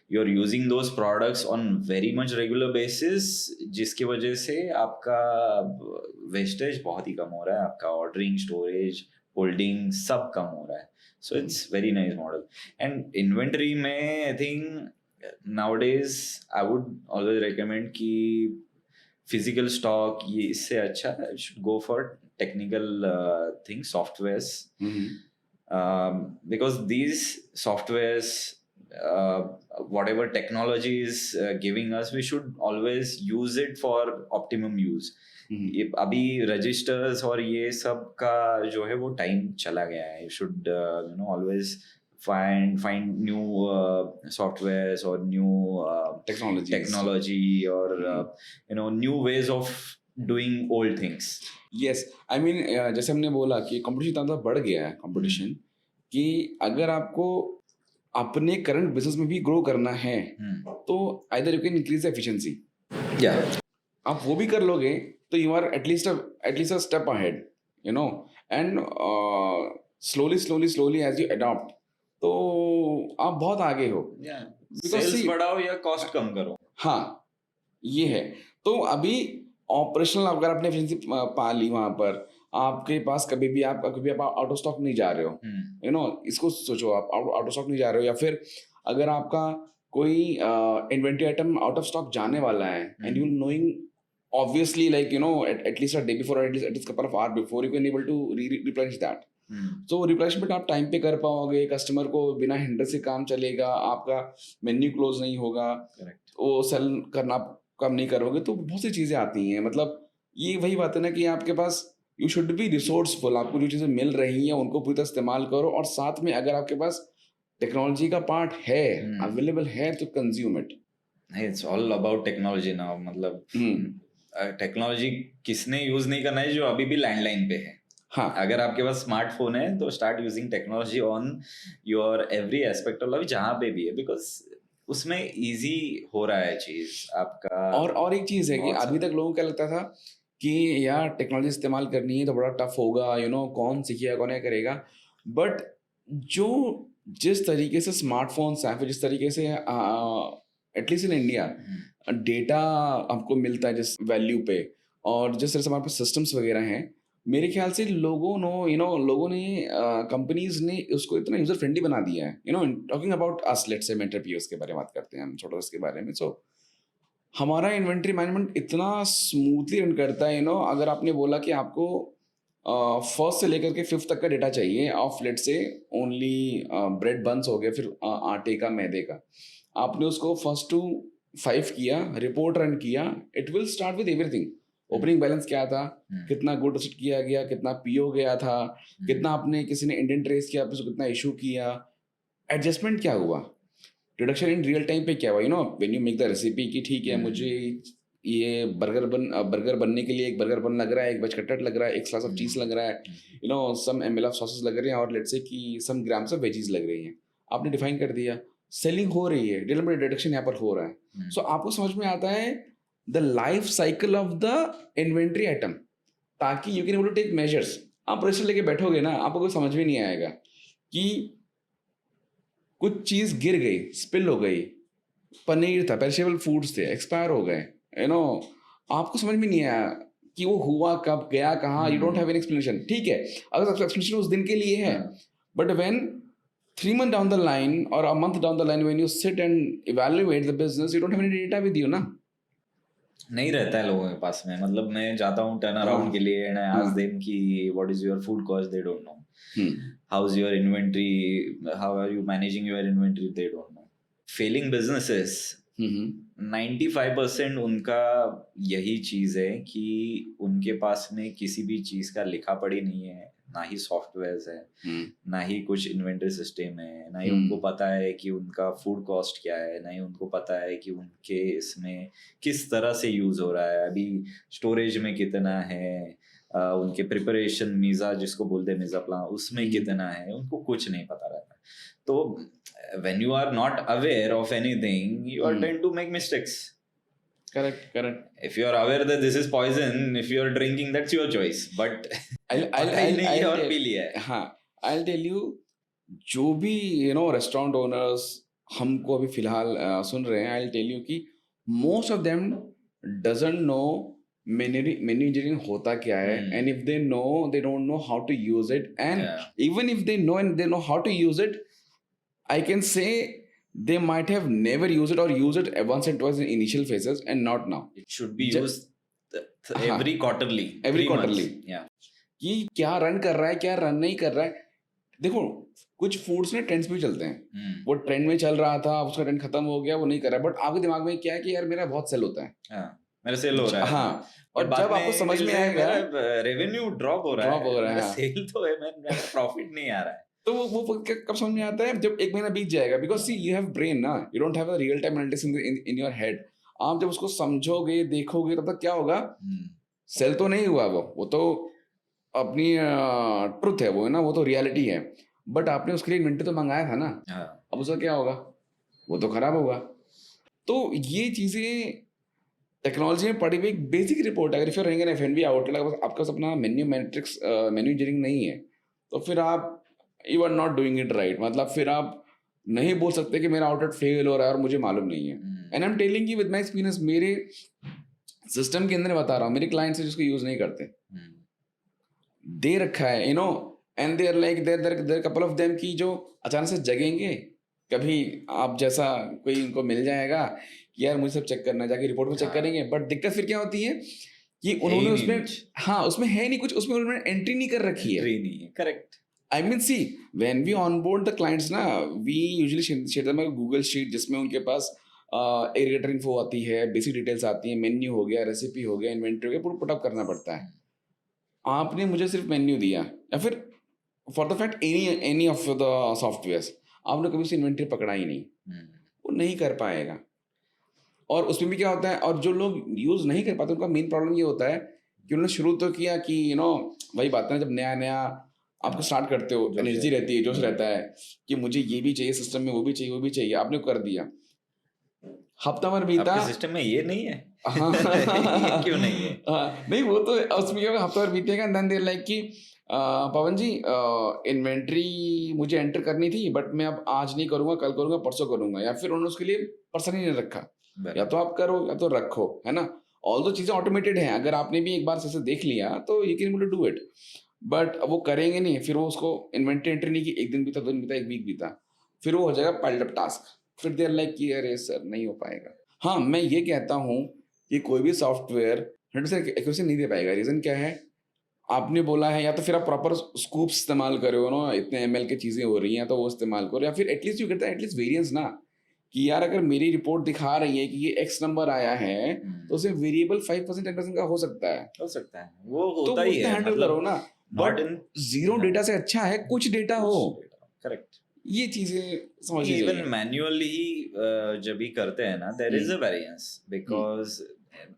you are using those products on very much regular basis, जिसकी वजह से आपका wastage बहुत ही कम हो रहा है, आपका ordering, storage, holding सब कम हो रहा है. So it's very nice model. And inventory में I think nowadays I would always recommend कि physical stock ये इससे अच्छा should go for technical things, softwares. Because these softwares, whatever technology is giving us, we should always use it for optimum use. ये अभी registers और ये सब का जो है वो टाइम चला गया है. You should always find new softwares or new technology or new ways of doing old things. Yes, I mean जैसे हमने बोला कि कंपटीशन इतना बढ़ गया है कंपटीशन कि अगर आपको अपने करंट बिजनेस में भी ग्रो करना है तो either you can increase the efficiency. आप वो भी कर लोगे तो you are at least a step ahead, and slowly as you adopt, तो आप बहुत आगे हो. Because सेल्स see, बढ़ाओ या कॉस्ट कम करो. हाँ, ये है. तो अभी ऑपरेशनल अगर आपने एफिशिएंसी पा ली वहां पर, आपके पास कभी भी आप आउट ऑफ स्टॉक नहीं जा रहे हो, यू नो, इसको सोचो, आप आउट ऑफ स्टॉक नहीं जा रहे हो, या फिर अगर आपका कोई inventory item out of stock जाने वाला है, and you knowing obviously, like you know, at least a day before, at least couple of hour before, you can able to replenish that. तो रिप्लेसमेंट आप टाइम पे कर पाओगे, customer को बिना हिंडर से काम चलेगा, आपका मेन्यू क्लोज नहीं होगा, वो सेल करना कम नहीं करोगे. तो बहुत सी चीजें आती हैं. मतलब ये वही बात है ना कि आपके पास, यू शुड बी रिसोर्सफुल. आपको जो चीजें मिल रही हैं उनको पूरी तरह इस्तेमाल करो, और साथ में अगर आपके पास टेक्नोलॉजी का पार्ट है, अवेलेबल है, तो consume it. It's all about technology now. मतलब टेक्नोलॉजी किसने यूज नहीं करना है जो अभी भी लैंडलाइन पे है. हाँ, अगर आपके पास स्मार्टफोन है तो start using technology on your every aspect of life, जहाँ पे भी है, बिकॉज उसमें इजी हो रहा है चीज आपका. और एक चीज है कि अभी तक लोगों को क्या लगता था कि यार टेक्नोलॉजी इस्तेमाल करनी है तो बड़ा टफ होगा, यू नो, कौन सीखेगा, कौन क्या करेगा. बट जो जिस तरीके से स्मार्टफोन्स हैं, फिर जिस तरीके से एटलीस्ट इन इंडिया डेटा हमको मिलता है जिस वैल्यू पे, और जिस तरह से हमारे पास सिस्टम्स वगैरह हैं, मेरे ख्याल से लोगों ने कंपनीज ने उसको इतना यूजर फ्रेंडली बना दिया है. You know, talking about us, let's say मेंटरपीओस के बारे में बात करते हैं हम, छोटा उसके बारे में. सो हमारा इन्वेंट्री मैनेजमेंट इतना स्मूथली रन करता है. यू नो, अगर आपने बोला कि आपको फर्स्ट से लेकर के फिफ्थ तक का डेटा चाहिए of, let's say only bread buns हो गया, फिर आटे का, मैदे का, आपने उसको फर्स्ट टू 5 किया, रिपोर्ट रन किया, it will start with everything. Opening balance क्या था, कितना गुड रिसीट किया गया, कितना पीओ गया था, कितना आपने, किसी ने इंडेंट रेस किया, आपने कितना इशू किया, एडजस्टमेंट क्या हुआ, रिडक्शन इन रियल टाइम पे क्या हुआ. You know, when you make the recipe कि ठीक है, मुझे ये बर्गर बनने के लिए एक बर्गर बन लग रहा है, एक वेज कटलेट लग रहा है, एक स्लाइस ऑफ चीज लग रहा है, you know, some ml of sauces लग रहे हैं, और लेट्स से कि सम ग्राम्स ऑफ वेजीज लग रही हैं. आपने डिफाइन कर दिया, सेलिंग हो रही है, डिडक्शन यहाँ पर हो रहा है. सो आपको समझ में आता है the life cycle of the inventory item, ताकि you can able to take measures. आप प्रेशर लेके बैठोगे ना, आपको कुछ समझ में नहीं आएगा कि कुछ चीज गिर गई, स्पिल हो गई, पनीर था, पेरिशेबल फूड्स थे, एक्सपायर हो गए, यू नो, आपको समझ में नहीं आया कि वो हुआ कब, गया कहाँ. You don't have any explanation. ठीक है, अगर एक्सप्लेनेशन उस दिन के लिए है, but when 3 months down the line or a month down the line, when you sit and evaluate the business, you don't have any data with you ना. नहीं रहता है लोगों के पास में. मतलब मैं जाता हूँ टर्न अराउंड के लिए एंड आई आस्क देम कि what is your food cost, they don't know. How is your inventory, how are you managing your inventory, they don't know. Failing businesses 95% उनका यही चीज है कि उनके पास में किसी भी चीज का लिखा पढ़ी नहीं है, ना ही सॉफ्टवेयर है, ना ही कुछ इन्वेंटरी सिस्टम है, ना ही उनको पता है कि उनका फूड कॉस्ट क्या है, ना ही उनको पता है कि उनके इसमें किस तरह से यूज हो रहा है, अभी स्टोरेज में कितना है, उनके प्रिपरेशन मीज़ा जिसको बोलते हैं मीज़ा प्लान, उसमें कितना है, उनको कुछ नहीं पता रहता. तो when you are not aware of anything, you are tend to make mistakes. Correct. If you are aware that this is poison, if you are drinking, that's your choice. But I'll tell you, जो भी you know restaurant owners हमको अभी फिलहाल सुन रहे हैं, I'll tell you कि most of them doesn't know menu engineering होता क्या है, and if they know, they don't know how to use it, and even if they know and they know how to use it, I can say they might have never used it or used it once and twice in initial phases and not now. It should be used every quarterly. Yeah. कि क्या run कर रहा है, क्या run नहीं कर रहा है. देखो, कुछ फूड्स में ट्रेंड्स भी चलते हैं. वो ट्रेंड में चल रहा था, उसका ट्रेंड खत्म हो गया, वो नहीं कर रहा, बट आपके दिमाग में क्या है कि यार मेरा बहुत सेल होता है, मेरा सेल हो रहा है. हाँ, और जब आपको समझ में आएगा रेवेन्यू ड्रॉप हो रहा है, सेल तो है, मेरा प्रॉफिट नहीं आ रहा है. तो वो कब समझ में आता है, जब 1 महीना बीत जाएगा. Because see, you have brain ना, you don't have a real time analytics in your head. आप जब उसको समझोगे, देखोगे, तब तक क्या होगा, सेल तो नहीं हुआ, वो तो अपनी ट्रुथ है, वो है ना, वो तो रियलिटी है, बट आपने उसके लिए इन्वेंटरी तो मंगाया था ना. अब उसका क्या होगा, वो तो खराब होगा. तो ये चीजें टेक्नोलॉजी में पड़ी हुई एक बेसिक रिपोर्ट है. अगर if you are running an F&B outlet, आपका अपना मेन्यू मैट्रिक्स, मेन्यू इंजीनियरिंग नहीं है, तो फिर आप you are not doing it right. मतलब फिर आप नहीं बोल सकते कि मेरा आउटलेट फेल हो रहा है और मुझे मालूम नहीं है. And I am telling you with my experience, मेरे सिस्टम के अंदर बता रहा हूँ, मेरे क्लाइंट्स जिसको यूज नहीं करते, दे रखा है, you know, and they are like there couple of them की जो अचानक से जगेंगे. कभी आप जैसा कोई उनको मिल जाएगा कि यार मुझे सब चेक करना है, जाके रिपोर्ट में चेक करेंगे. बट दिक्कत फिर क्या होती है कि उन्होंने उसमें, हाँ उसमें है नहीं कुछ, उसमें उन्होंने एंट्री नहीं कर रखी है. Correct. I mean, see, when we onboard the clients ना, we usually share them a Google sheet जिसमें उनके पास एग्रीगेटर इन्फो आती है, बेसिक डिटेल्स आती है, मेन्यू हो गया, रेसिपी हो गया, इन्वेंटरी हो गया, पूरा पुटअप करना पड़ता है. आपने मुझे सिर्फ मेन्यू दिया, या फिर for the fact any of the software, आपने कभी उसे इन्वेंटरी पकड़ा ही नहीं, वो नहीं कर पाएगा. और उसमें भी क्या होता है, और जो लोग यूज नहीं कर पाते उनका मेन प्रॉब्लम ये होता है कि उन्होंने शुरू तो किया कि यू नो वही बात है, जब नया नया आपको स्टार्ट करते हो, एनर्जी रहती है, जोश रहता है कि मुझे ये भी चाहिए सिस्टम में, वो भी चाहिए, वो भी चाहिए, आपने कर दिया. हफ्ता भर बीता, आपके सिस्टम में ये नहीं है. हाँ ये क्यों नहीं है? नहीं वो तो उसमें क्या होगा, हफ्ता भर बीतेगा, देन देयर लाइक कि पवन जी इन्वेंट्री मुझे एंटर करनी थी, बट मैं अब आज नहीं करूंगा, कल करूंगा, परसों करूंगा. या फिर उन्होंने उसके लिए पर्सन ही नहीं रखा. या तो आप करो या तो रखो, है ना. ऑल दो चीजें ऑटोमेटेड हैं, अगर आपने भी एक बार से देख लिया तो you can able to do it. But वो करेंगे नहीं, फिर वो उसको इन्वेंटरी एंट्री नहीं की, एक दिन बीता, 2 दिन बीता, 1 वीक बीता, फिर वो हो जाएगा पाइल्ड अप टास्क. फिर देर लाइक कि अरे सर नहीं हो पाएगा. हाँ मैं ये कहता हूँ कि कोई भी सॉफ्टवेयर 100% एक्यूरेसी नहीं दे पाएगा. रीजन क्या है, आपने बोला है, या तो फिर आप प्रॉपर स्कूप इस्तेमाल करो ना, इतने ml की चीजें हो रही हैं तो वो इस्तेमाल करो, या फिर एटलीस्ट यू कहता है एटलीस्ट वेरिएंस ना, कि यार अगर मेरी रिपोर्ट दिखा रही है कि ये एक्स नंबर आया है तो उसमें वेरिएबल 5% 10% का हो सकता है, वो होता तो ही है, हैंडल मतलब करो ना. बट जीरो डेटा से अच्छा है कुछ डेटा हो. करेक्ट. ये चीजें समझ लीजिए. इवन मैन्युअली जब भी करते हैं ना, there is a variance, because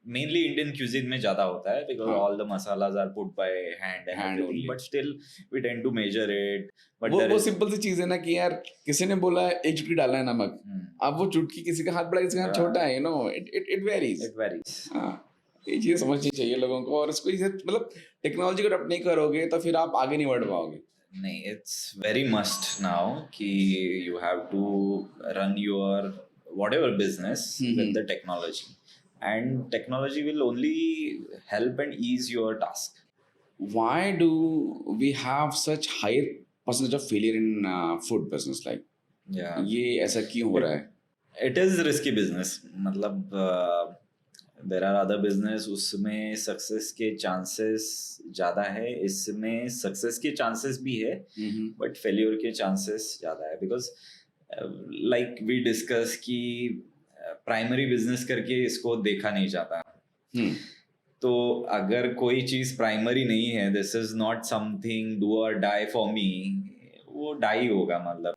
mainly Indian cuisine में ज्यादा होता है, because all the masalas are put by hand and everything, but still we tend to measure it. But वो सिंपल सी चीज है ना कि यार किसी ने बोला है 1 चुटकी डालना है नमक, अब वो चुटकी किसी का हाथ बड़ा किसी का हाथ छोटा है, यू नो, इट वेरीज. हाँ ये चीजें समझनी चाहिए लोगों को. और इसको मतलब टेक्नोलॉजी को अडॉप्ट नहीं करोगे तो फिर आप आगे नहीं बढ़ पाओगे. नहीं, इट्स वेरी मस्ट नाउ कि you have to run your whatever business with the technology, and technology will only help and ease your task. Why do we have such higher percentage of failure in food business? Like, ये ऐसा क्यों हो रहा है? It is risky business. मतलब there are other business, उसमें success के chances ज़्यादा है, इसमें success के chances भी है, but failure के chances ज़्यादा है, because like we discuss कि प्राइमरी बिजनेस करके इसको देखा नहीं जाता. तो अगर कोई चीज प्राइमरी नहीं है, this is not something do or die for me, वो डाई होगा. मतलब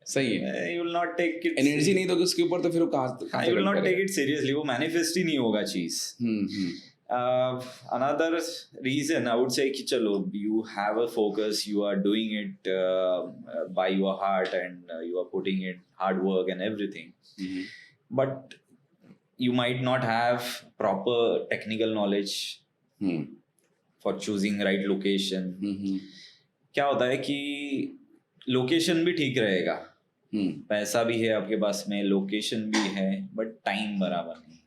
सही है, you will not take it, energy नहीं दोगे उसके ऊपर तो फिर वो कहां, you will not take it seriously, वो मैनिफेस्ट ही नहीं होगा चीज. Another reason I would say कि चलो you have a focus, you are doing it by your heart, and you are putting it hard work and everything, but you might not have proper technical knowledge for choosing right location. क्या होता है कि location भी ठीक रहेगा, पैसा भी है आपके पास में, लोकेशन भी है, बट टाइम बराबर नहीं.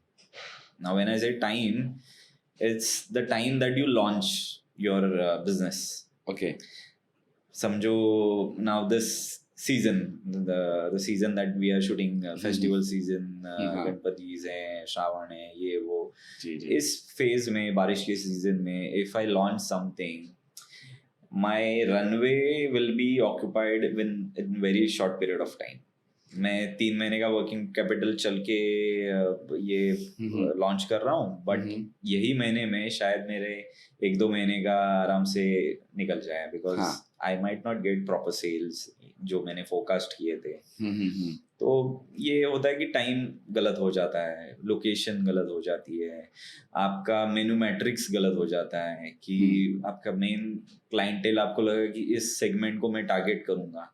Now when I say time, it's the time that you launch your business. Okay. समझो now this season, the season that we are shooting, festival season, गणपतिज हैं, श्रावण है, ये वो, इस फेज में, बारिश के सीजन में, if I launch something, my runway will be occupied in very short period of time. मैं 3 महीने का वर्किंग कैपिटल चल के ये लॉन्च कर रहा हूँ, बट यही महीने में शायद मेरे 1-2 महीने का आराम से निकल जाए, because I might not get proper sales जो मैंने फोरकास्ट किए थे. तो ये होता है कि टाइम गलत हो जाता है, लोकेशन गलत हो जाती है, आपका मेनू मैट्रिक्स गलत हो जाता है, कि आपका मेन क्लाइंटेल आपको लगा कि इस सेगमेंट को मैं टारगेट करूंगा,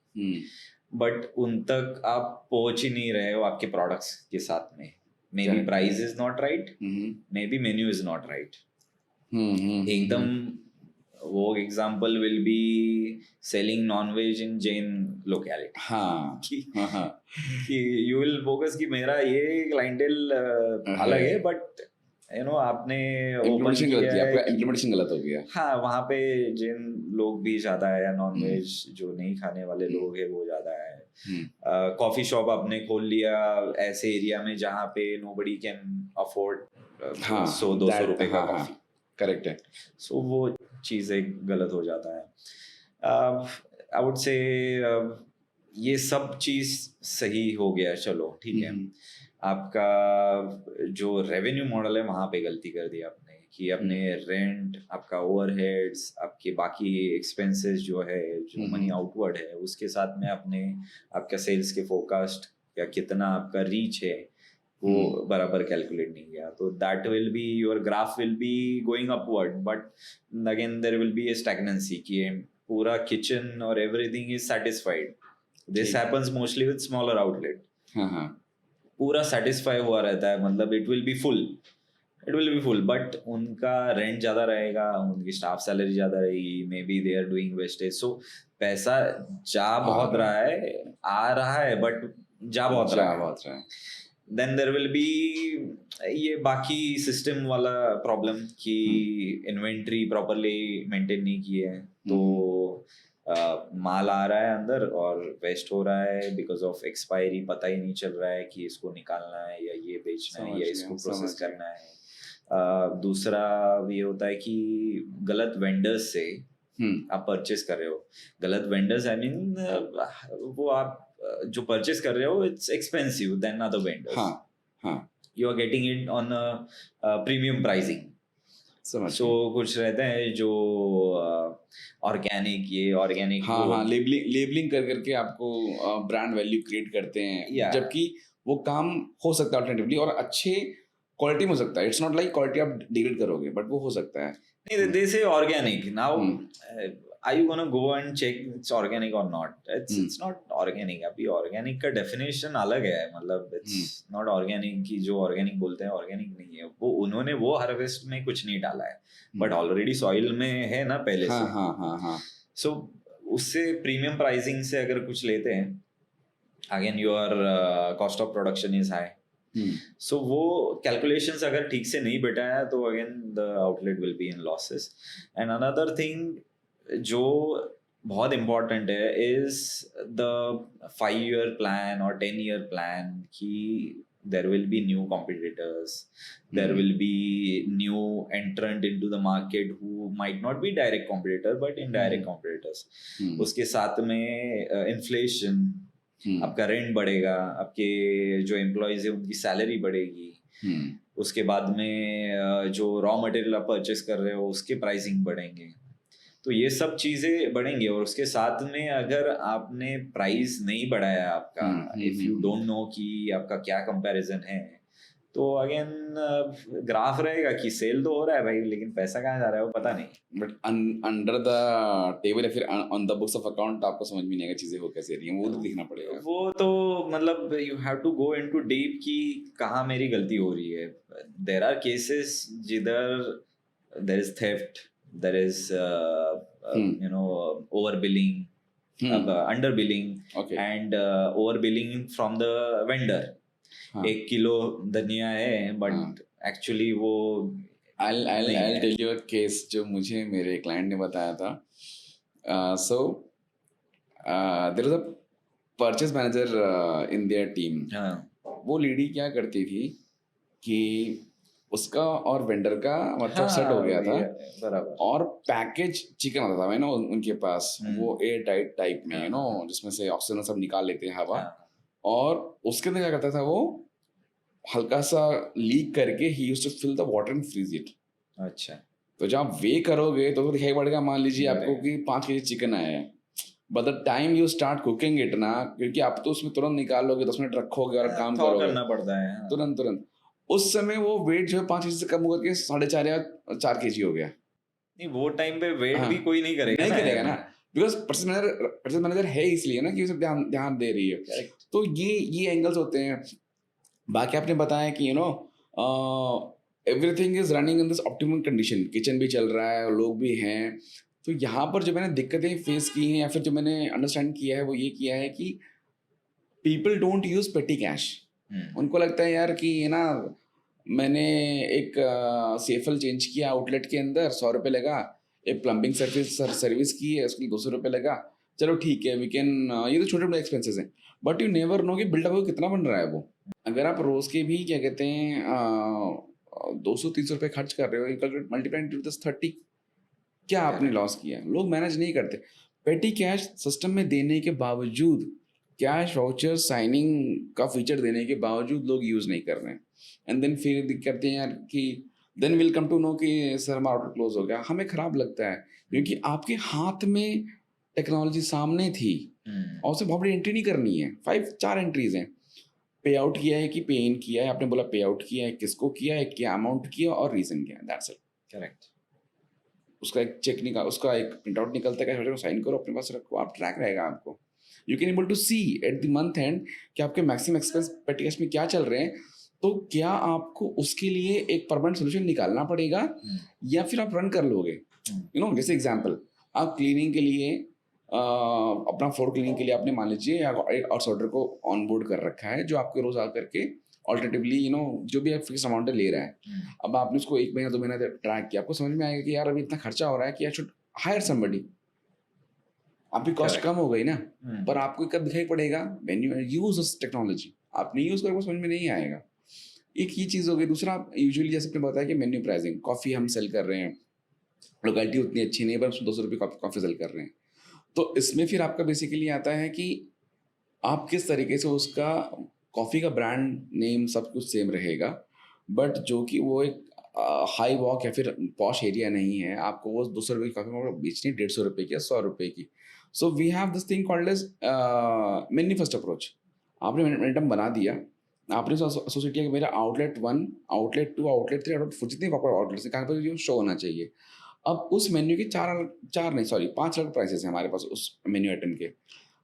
बट उन तक आप पहुंच ही नहीं रहे हो आपके प्रोडक्ट्स के साथ में. Maybe price is not right, maybe menu is not right. एकदम वो example will be selling non-veg in Jain locality हाँ कि हाँ कि यू विल फोकस कि मेरा ये क्लाइंटेल अलग है, बट आपने ओपन इम्प्लीमेंटेशन गलत किया किया, है आपका कि इम्प्लीमेंटेशन गलत हो गया। हाँ, वहाँ पे जिन लोग भी ज़्यादा है या नॉन-वेज जो नहीं खाने वाले लोग हैं वो ज़्यादा है। कॉफ़ी शॉप आपने खोल लिया ऐसे एरिया में जहाँ पे नोबडी कैन अफोर्ड हाँ 100-200 रुपए का हाँ हाँ कॉफ़ी। करेक्ट है। सो वो चीज़ें गलत हो जाता है। आई वुड से ये सब चीज़ सही हो गया, चलो ठीक है। आपका जो रेवेन्यू मॉडल है वहाँ पे गलती कर दी आपने कि अपने रेंट, आपका ओवरहेड्स, आपके बाकी एक्सपेंसेस जो है, जो मनी आउटवर्ड है, उसके साथ में आपने आपका सेल्स के फोरकास्ट या कितना आपका रीच है वो बराबर कैलकुलेट नहीं किया, तो that will be your graph will be going upward, but again there will be a stagnancy कि पूरा किचन और everything is satisfied. This happens mostly with smaller outlet. पूरा सेटिस्फाई हुआ रहता है, मतलब it will be full but उनका rent ज़्यादा रहेगा, उनकी स्टाफ सैलरी ज़्यादा रहेगी, maybe they are doing wastage, so पैसा जा बहुत रहा है, आ रहा है बट जा बहुत रहा है। देन देयर विल बी ये बाकी सिस्टम वाला प्रॉब्लम कि इन्वेंट्री प्रॉपरली मेंटेन नहीं की है, तो माल आ रहा है अंदर और वेस्ट हो रहा है बिकॉज ऑफ एक्सपायरी, पता ही नहीं चल रहा है कि इसको निकालना है या ये बेचना है या इसको प्रोसेस करना है। दूसरा ये होता है कि गलत वेंडर्स से आप परचेस कर रहे हो। गलत वेंडर्स आई मीन वो आप जो परचेस कर रहे हो it's expensive then other vendors. You are getting it on premium pricing. So कुछ रहते हैं जो ऑर्गेनिक, ये ऑर्गेनिक, हाँ लेबलिंग कर करके आपको ब्रांड वैल्यू क्रिएट करते हैं, जबकि वो काम हो सकता है अल्टरनेटिवली और अच्छे क्वालिटी में हो सकता है। इट्स नॉट लाइक क्वालिटी आप डिग्रेड करोगे, बट वो हो सकता है। नहीं, they say organic. Now, are you gonna go and check it's organic or not? It's not organic. अभी organic का definition अलग है, मतलब it's not organic कि जो organic बोलते हैं organic नहीं है। वो उन्होंने वो harvest में कुछ नहीं डाला है, but already soil में है ना पहले से। So उससे premium pricing से अगर कुछ लेते हैं, again your cost of production is high. So वो कैलकुलेशंस अगर ठीक से नहीं बैठाया तो again the outlet will be in losses. And another thing जो बहुत इम्पोर्टेंट है इज द 5-year प्लान और 10-year प्लान कि there will be new competitors, there will be new entrant into the market who might not be direct competitor but indirect competitors. उसके साथ में inflation, आपका rent बढ़ेगा, आपके जो एम्प्लॉयज है उनकी सैलरी बढ़ेगी, उसके बाद में जो रॉ मटेरियल आप परचेस कर रहे हो उसके प्राइसिंग बढ़ेंगे, तो ये सब चीज़ें बढ़ेंगे। और उसके साथ में अगर आपने प्राइस नहीं बढ़ाया आपका, इफ़ यू डोंट नो कि आपका क्या कंपैरिजन है, तो अगेन ग्राफ रहेगा कि सेल तो हो रहा है भाई, लेकिन पैसा कहाँ जा रहा है वो पता नहीं। बट अंडर द टेबल या फिर on the books of account आपको समझ में नहीं आएगा चीजें हो कैसे रही हैं, वो तो देखना पड़ेगा। वो तो मतलब you have to go into deep कि कहाँ मेरी गलती हो रही है। देयर आर केसेस जिधर there is theft, there is over billing, under billing and over billing from the vendor. 1 kilo धनिया है बट एक्चुअली वो I'll tell you a case जो मुझे मेरे क्लाइंट ने बताया था। So there was a purchase manager in their team. वो लेडी क्या करती थी कि उसका और वेंडर का मतलब सेट हो गया था बराबर, और पैकेज चिकन आता था उनके पास, वो एयर टाइट टाइप में जिसमें से ऑक्सीजन सब निकाल लेते हैं हवा, और उसके अंदर क्या करता था वो हल्का सा लीक करके ही used to fill the water and freeze it. अच्छा, तो जब आप वे करोगे तो दिखाई पड़ेगा, मान लीजिए आपको कि 5 kg चिकन आया है, but the time you start cooking it ना, क्योंकि आप तो उसमें तुरंत निकाल लोगे, 10 मिनट रखोगे और काम करोगे, करना पड़ता है तुरंत उस समय वो वेट जो है 5 kg से कम होकर के 4.5 या 4 kg हो गया। नहीं, वो टाइम पे वेट भी कोई नहीं करेगा ना, बिकॉज परचेज मैनेजर है इसलिए ना कि उसे ध्यान दे रही है। तो ये एंगल्स होते हैं। बाकी आपने बताया कि everything is running in this optimum condition, kitchen भी चल रहा है, लोग भी हैं, तो यहाँ पर जो मैंने दिक्कतें फेस की हैं या फिर जो मैंने अंडरस्टैंड किया है वो ये किया है कि पीपल डोंट यूज पेटी कैश। उनको लगता है यार कि ये ना, मैंने एक सेफल चेंज किया आउटलेट के अंदर, 100 रुपये लगा। एक प्लम्बिंग सर्विस की है, उसके लिए 200 रुपये लगा, चलो ठीक है वी कैन, ये तो छोटे मोटे एक्सपेंसेस हैं। बट यू नेवर नो कि बिल्डअप वो कितना बन रहा है वो। अगर आप रोज के भी क्या कहते हैं 200-300 रुपये खर्च कर रहे हो, मल्टीप्लाई इंटू 30, क्या आपने लॉस किया? लोग मैनेज नहीं करते। पेटी कैश सिस्टम में देने के बावजूद, कैश वाउचर साइनिंग का फीचर देने के बावजूद लोग यूज नहीं कर रहे हैं। एंड देन फिर कहते हैं यार कि then will come to know कि सर हमारा ऑर्डर क्लोज हो गया। हमें खराब लगता है क्योंकि आपके हाथ में टेक्नोलॉजी सामने थी और उसे बहुत बड़ी एंट्री नहीं करनी है। 4 एंट्रीज हैं। पे आउट किया है कि पे इन किया है, आपने बोला पे आउट किया है, किसको किया है, क्या अमाउंट किया और रीजन क्या है, दैट्स इट। करेक्ट। उसका एक चेक निकाल, उसका एक प्रिंट आउट निकलता है, कैश साइन करो, अपने पास रखो, आप ट्रैक रहेगा आपको। You can able to see at the month end कि आपके मैक्सिमम एक्सपेंस पेटी कैश में क्या चल रहे हैं। तो क्या आपको उसके लिए एक परमानेंट सोल्यूशन निकालना पड़ेगा या फिर आप रन कर लोगे? यू नो, जैसे एग्जांपल, आप क्लीनिंग के लिए अपना फ्लोर क्लीनिंग के लिए आपने मान लीजिए एक आउटसोर्सर को ऑन बोर्ड कर रखा है जो आपके रोज आकर के ऑल्टरनेटिवली यू नो जो भी आप फिक्स अमाउंट ले रहा है। अब आपने उसको 1 महीना 2 महीना ट्रैक किया, आपको समझ में आएगा कि यार अभी इतना खर्चा हो रहा है कि आई शुड हायर समबडी। आपकी कॉस्ट कम हो गई ना, पर आपको कब दिखाई पड़ेगा? When you use this technology. आप नहीं यूज करोगे समझ में नहीं आएगा। एक ये चीज़ हो गई। दूसरा, यूजुअली जैसे आपने बताया कि मेन्यू प्राइसिंग, कॉफ़ी हम सेल कर रहे हैं, लोकेलिटी उतनी अच्छी नहीं है पर 200 रुपये कॉफ़ी सेल कर रहे हैं। तो इसमें फिर आपका बेसिकली आता है कि आप किस तरीके से उसका कॉफ़ी का ब्रांड नेम सब कुछ सेम रहेगा, बट जो कि वो एक हाई वॉक या फिर पॉश एरिया नहीं है, आपको वो 200 रुपये की कॉफ़ी बेचनी 150 रुपये की या 100 रुपये की। So we have this thing called as menu first approach. आपने मोमेंटम बना दिया, आपने एसोसिएट किया कि मेरा आउटलेट 1, आउटलेट 2, आउटलेट 3, आउटलेट 4 जितने प्रॉपर आउटलेट्स हैं कहाँ पर जो शो होना चाहिए। अब उस मेन्यू के 5 अलग प्राइसेस हैं हमारे पास उस मेन्यू आइटम के।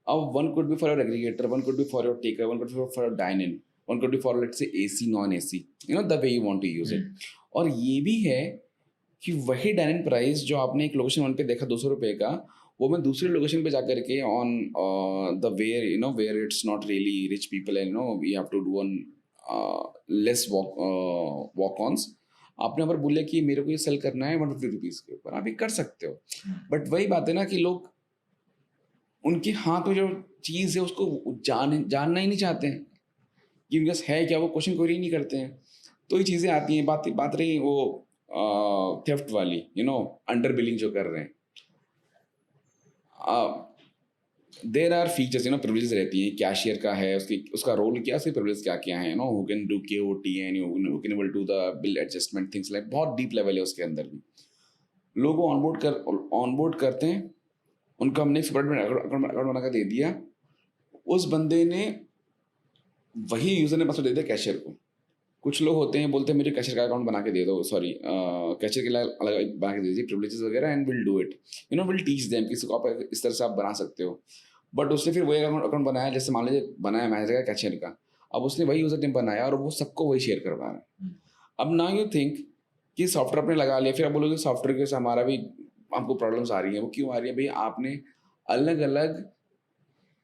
अब one could be for your aggregator, one could be for your taker, one could be for your dine in, one could be for let's say AC non AC, you know the way you want to use it. और ये भी है कि वही dine in price जो आपने एक location 1 पे देखा 200 रुपये का, वो मैं दूसरी लोकेशन पे जाकर के on the where you know where it's not really rich people and you know we have to do on less walk ons, आपने अगर बोले कि मेरे को ये सेल करना है 150 रुपीज़ के ऊपर, आप ये कर सकते हो। बट वही बात है ना कि लोग उनके हाथ में जो चीज़ है उसको जानना ही नहीं चाहते हैं कि उनके पास है क्या, वो क्वेश्चन क्वेरी नहीं करते हैं। तो ये चीज़ें आती हैं। बात रही वो थेफ्ट वाली, यू नो अंडर बिलिंग जो कर रहे हैं। There are features, you know privilege रहती हैं। कैशियर का है, उसका रोल क्या, उसके प्रिविलेज क्या क्या है, no who can do KOT and who can able to the bill adjustment things, like बहुत डीप लेवल है उसके अंदर भी। लोग ऑनबोर्ड करते हैं, उनका हमने अकाउंट बना कर दे दिया, उस बंदे ने वही यूजर ने पासवर्ड दे दिया कैशियर को। कुछ लोग होते हैं बोलते हैं मेरे कैशियर का अकाउंट बना के दे दो, सॉरी कैशियर के लिए अलग बना के दे दीजिए प्रिविलेजेस वगैरह, and will do it, you know will teach them किसी को आप इस तरह से आप बना सकते हो। बट उसने फिर वही अकाउंट बनाया, जैसे मान लीजिए बनाया मैनेजर का कैशियर का, अब उसने वही यूजर नेम बनाया और वो सबको वही शेयर करवा रहा है। अब ना यू थिंक कि सॉफ्टवेयर आपने लगा लिया, फिर आप बोलोगे सॉफ्टवेयर के से हमारा भी आपको प्रॉब्लम्स आ रही हैं। वो क्यों आ रही है भाई? आपने अलग अलग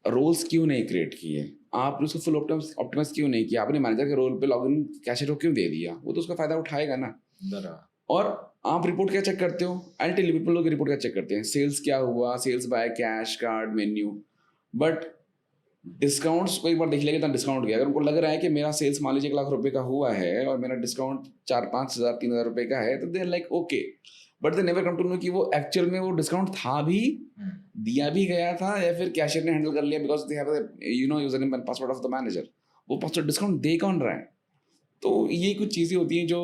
रोल्स क्यों नहीं क्रिएट किए? आपने उसको फुल ऑप्टिमाइज क्यों नहीं किया? आपने मैनेजर के रोल पे लॉगिन कैशियर को क्यों दे दिया? वो तो उसका फायदा उठाएगा ना। और आप रिपोर्ट क्या चेक करते हो? आई टेल यू, पीपल लोग रिपोर्ट क्या चेक करते हैं, सेल्स क्या हुआ, sales by cash, card, menu. But discounts को एक बार देख लेगा, डिस्काउंट गया, अगर उनको लग रहा है कि मेरा सेल्स मान लीजिए 1 लाख रुपए का हुआ है और मेरा डिस्काउंट 4-5 हज़ार 3,000 रुपए का है, तो they are like okay. But they never come to know कि वो एक्चुअल में वो डिस्काउंट था भी, दिया भी गया था, या फिर कैशियर ने हैंडल कर लिया because they have you know user name and password of the manager. वो पासवर्ड डिस्काउंट दे कौन रहा है? तो ये कुछ चीज़ें होती हैं जो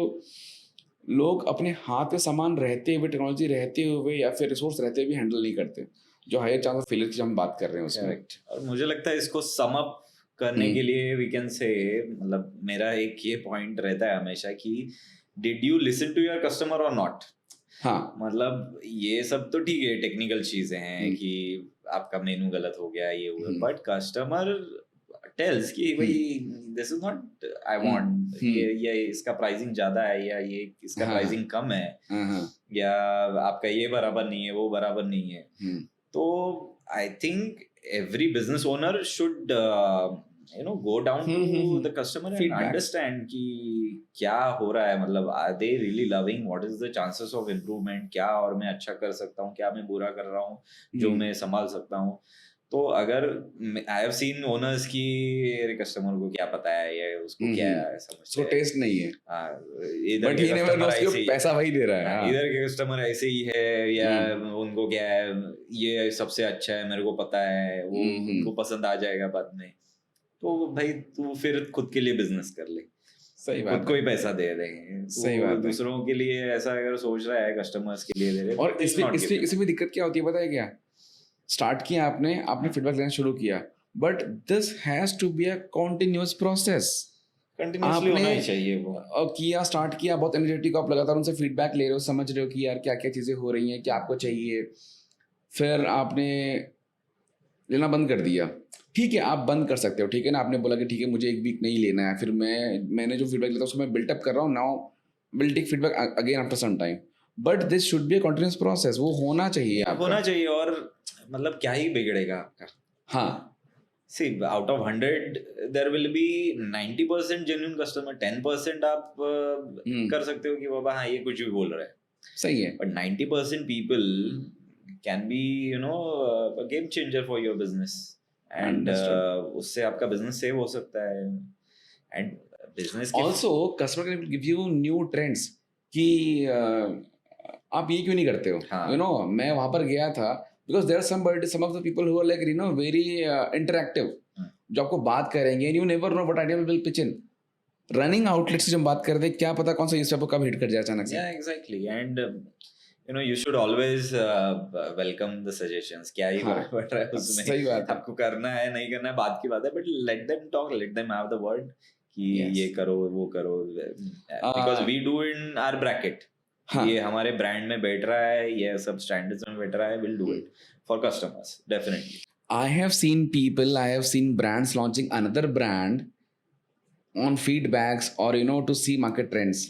लोग अपने हाथ में सामान रहते हुए, टेक्नोलॉजी रहते हुए या फिर रिसोर्स रहते हुए भी हैंडल नहीं करते, जो हायर चांस ऑफ फेलियर की हम बात कर रहे हैं उसमें। करेक्ट। और मुझे लगता है इसको सम अप करने के लिए वी कैन से, मतलब मेरा एक ये पॉइंट रहता है हमेशा कि did you listen to your customer or not. हाँ, मतलब ये सब तो ठीक है, टेक्निकल चीजें हैं कि आपका मेनू गलत हो गया, ये हुआ, बट कस्टमर tells कि भाई this is not I want, ये इसका प्राइसिंग ज्यादा है या ये इसका प्राइसिंग कम है या आपका ये बराबर नहीं है वो बराबर नहीं है, तो I think every business owner should go down to the customer and understand कि क्या हो रहा है, मतलब are they really loving, what is the chances of improvement, क्या और मैं अच्छा कर सकता हूँ, क्या मैं बुरा कर रहा हूँ जो मैं संभाल सकता हूँ. तो अगर आई हैव सीन ओनर्स की कस्टमर को क्या पता है ये उसको क्या समझते हैं, टेस्ट नहीं है, इधर के कस्टमर ऐसे ही पैसा वही दे रहा है, इधर के कस्टमर ऐसे ही है या उनको क्या है ये सबसे अच्छा है मेरे को पता है, वो उनको पसंद आ जाएगा बाद में. तो भाई तू फिर खुद के लिए बिजनेस कर ले, सही बात, खुद को ही पैसा दे देंगे, सही बात, दूसरों के लिए ऐसा अगर सोच रहा है कस्टमर्स के लिए दे रहे. और इसमें दिक्कत क्या होती है पता है क्या, स्टार्ट किया आपने फीडबैक लेना शुरू किया, but this has to be a continuous process, continuously होना ही चाहिए वो. किया स्टार्ट किया बहुत एनर्जेटिक, आप लगातार उनसे फीडबैक ले रहे हो, समझ रहे हो कि यार क्या क्या चीज़ें हो रही हैं, क्या आपको चाहिए, फिर आपने लेना बंद कर दिया. ठीक है आप बंद कर सकते हो, ठीक है ना, आपने बोला कि ठीक है मुझे एक वीक नहीं लेना है, फिर मैंने जो फीडबैक लेता हूँ उसको मैं बिल्टअप कर रहा हूँ, now will take feedback again after some time, but this should be a continuous process, वो होना चाहिए आपका, होना चाहिए. और मतलब क्या ही बिगड़ेगा आपका. हाँ, see out of 100 there will be 90% genuine customer, 10% आप कर सकते हो कि बाबा हाँ ये कुछ भी बोल रहा है, सही है, but 90% people can be a game changer for your business and उससे आपका business सेव हो सकता है. and business also customer can give you new trends कि आप ये क्यों नहीं करते हो, मैं वहां पर गया था because there are some of the people who are like very interactive, जो आपको बात करेंगे, you never know what idea will pitch in. Running outlet से जब बात कर दे, क्या पता कौन सा न्यूज़पेपर कब हिट कर जाए अचानक से. Yeah, exactly. And you should always welcome the suggestions. क्या ही फर्क पड़ रहा है उसमें, सही बात, आपको करना है नहीं करना है बात की बात है, but let them talk, let them have the word कि ये करो वो करो, because we do in our bracket. ये हमारे ब्रांड में बैठ रहा है, ये सब स्टैंडर्ड्स में बैठ रहा है, we'll do it for customers definitely. I have seen brands launching another brand on feedbacks or to see market trends.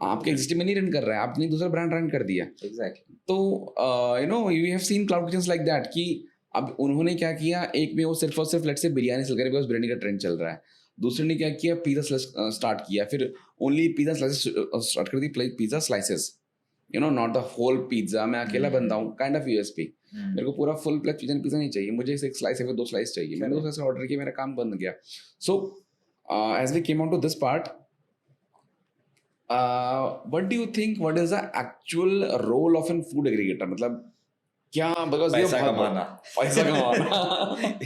आपके एग्जिस्टिंग में नहीं रन कर रहा है, आपने दूसरा ब्रांड रन कर दिया. Exactly. तो you have seen cloud kitchens like that कि अब उन्होंने क्या किया, एक में वो सिर्फ और सिर्फ लेट्स से बिरयानी सेल करे बिकॉज बिरयानी का ट्रेंड चल रहा है, दूसरे ने क्या किया पिज़्ज़ा स्टार्ट किया, फिर ओनली पिज़्ज़ा स्लाइसेस स्टार्ट कर दी, pizza slices, not the whole pizza, मैं अकेला बंदा हूँ काइंड ऑफ यूएसपी, मेरे को पूरा फुल प्लेट पिज़्ज़ा नहीं चाहिए, मुझे एक स्लाइस है, 2 स्लाइस चाहिए, मैंने 2 स्लाइस ऑर्डर किया, मेरा काम बंद गया. सो as we came on to this part, what do you think, what is the actual role of a food aggregator, मतलब क्या, पैसा कमाना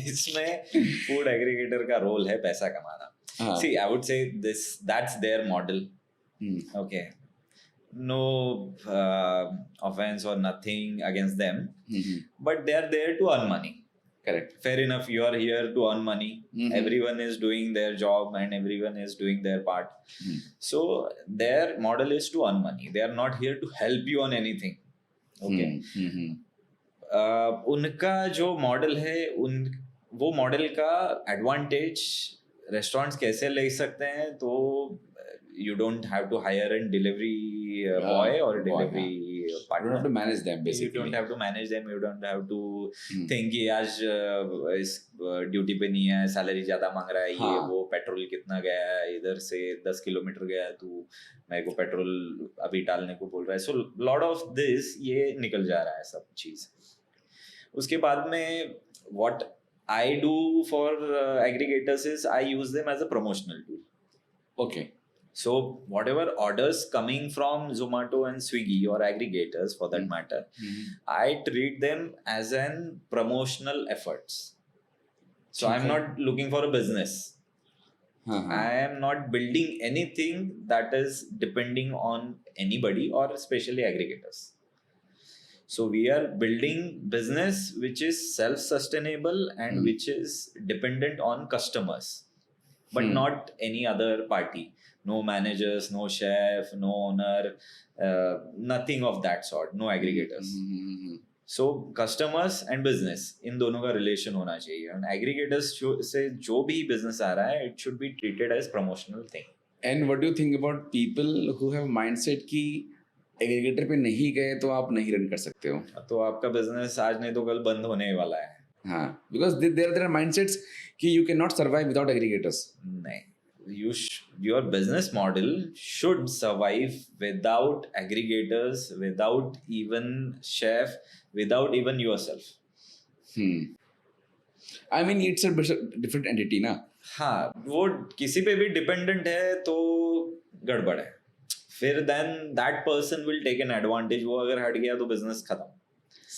इसमें फूड एग्रीगेटर का रोल है पैसा कमाना. See, I would say that's their model. Okay, no offense or nothing against them, but they are there to earn money. Correct. Fair enough, you are here to earn money. Everyone is doing their job and everyone is doing their part. So their model is to earn money. They are not here to help you on anything. Okay. उनका जो model है वो model का advantage restaurants कैसे ले सकते हैं, तो you don't have to hire a delivery boy or delivery partner. You don't have to manage them basically. You don't have to manage them. You don't have to think कि आज इस duty पे नहीं है, सैलरी ज्यादा मांग रहा है, ये वो पेट्रोल कितना गया है, इधर से 10 किलोमीटर गया है, तू मेरे को पेट्रोल अभी डालने को बोल रहा है. सो लॉट ऑफ दिस ये निकल जा रहा है सब चीज. उसके बाद में what I do for aggregators is I use them as a promotional tool. Okay. So whatever orders coming from Zomato and Swiggy or aggregators for that matter, I treat them as an promotional efforts. So I'm not looking for a business. I am not building anything that is depending on anybody or especially aggregators. So we are building business which is self-sustainable and which is dependent on customers, but not any other party. No managers, no chef, no owner, nothing of that sort, no aggregators. So customers and business in दोनों का relation होना चाहिए, and aggregators से जो भी business आ रहा है it should be treated as promotional thing. And what do you think about people who have mindset कि एग्रीगेटर पे नहीं गए तो आप नहीं रन कर सकते हो? तो आपका बिजनेस आज नहीं तो कल बंद होने वाला है. हाँ, बिकॉज देयर आर माइंडसेट्स कि you can not survive without aggregators. नहीं, your business model should survive without aggregators, without even chef, without even yourself. I mean it's a different entity ना. हाँ, वो किसी पे भी डिपेंडेंट है तो गड़बड़ है. फिर then that person will take an advantage. वो अगर हट गया तो बिजनेस खत्म.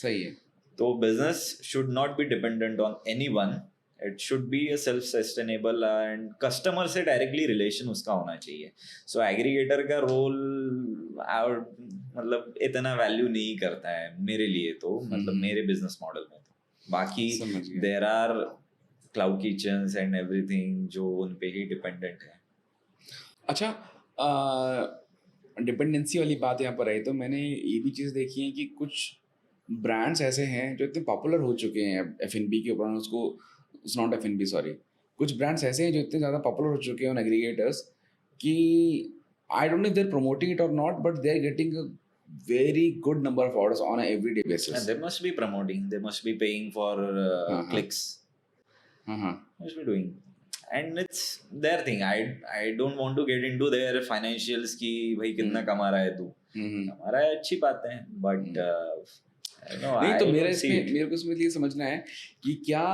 सही है. तो business should not be dependent on anyone. It should be a self sustainable, and customer से डायरेक्टली रिलेशन उसका होना चाहिए. सो एग्रीगेटर का रोल मतलब इतना वैल्यू नहीं करता है मेरे लिए तो, मतलब मेरे बिजनेस मॉडल में. तो बाकी there are cloud kitchens and everything जो उन पे ही डिपेंडेंट है. अच्छा, डिपेंडेंसी वाली बात यहाँ पर आई तो मैंने ये भी चीज़ देखी है कि कुछ ब्रांड्स ऐसे हैं जो इतने पॉपुलर हो चुके हैं F&B के ऊपर. उसको नॉट F&B, सॉरी, कुछ ब्रांड्स ऐसे हैं जो इतने ज़्यादा पॉपुलर हो चुके हैं ऑन एग्रीगेटर्स कि I don't know if they are promoting it और not, but they are getting a very good number of orders on an everyday basis. And they must be promoting, they must be paying for clicks. Must be doing, and it's their thing. I don't want to get into their financials कि भाई कितना कमा रहा है तू. कमा रहा है अच्छी बात है, but नहीं तो मेरे को इसमें ये समझना है कि क्या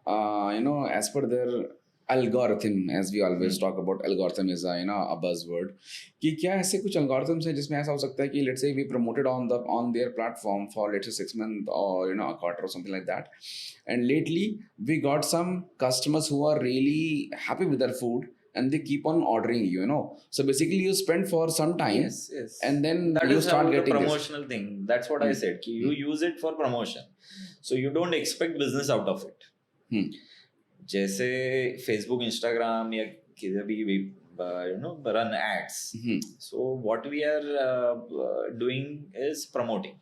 as per their algorithm, as we always talk about, algorithm is a buzzword, कि क्या ऐसे कुछ algorithms हैं जिसमें ऐसा हो सकता है कि let's say we promoted on their platform for let's say 6 months or a quarter or something like that, and lately we got some customers who are really happy with their food and they keep on ordering so basically you spend for some time. Yes. And then that you is start how getting the promotional thing. That's what I said, कि you use it for promotion, so you don't expect business out of it. जैसे Facebook, Instagram या किधर भी run ads. So what we are doing is promoting.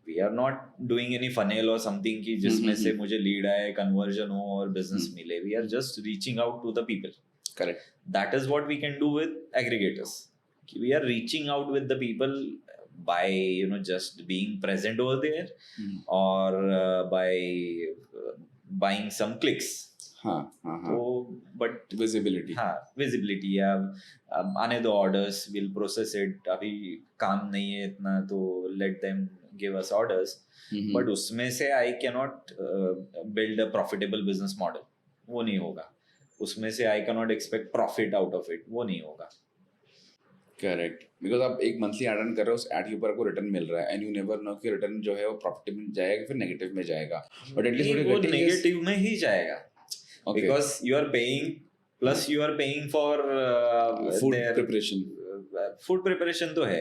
We are not doing any funnel or something कि जिसमें से मुझे lead आए, conversion हो और बिजनेस मिले. We are just reaching out to the people. Correct. That is what we can do with aggregators. We are reaching out with the people by just being present over there, or by buying some clicks. तो but visibility. visibility. या आने दो orders, we'll process it. अभी काम नहीं है इतना तो let them give us orders. But उसमें से I cannot build a profitable business model. वो नहीं होगा. उसमें से I cannot expect profit out of it. वो नहीं होगा. करेक्ट, बिकॉज आप एक मंथली एड रन कर रहे हो, उस एड के ऊपर आपको रिटर्न मिल रहा है एंड यू नेवर नो कि रिटर्न जो है वो प्रॉफिट में जाएगा फिर नेगेटिव में जाएगा. बट एटलीस्ट वो नेगेटिव में ही जाएगा, because you are paying, plus you are paying for food preparation. Food preparation तो है.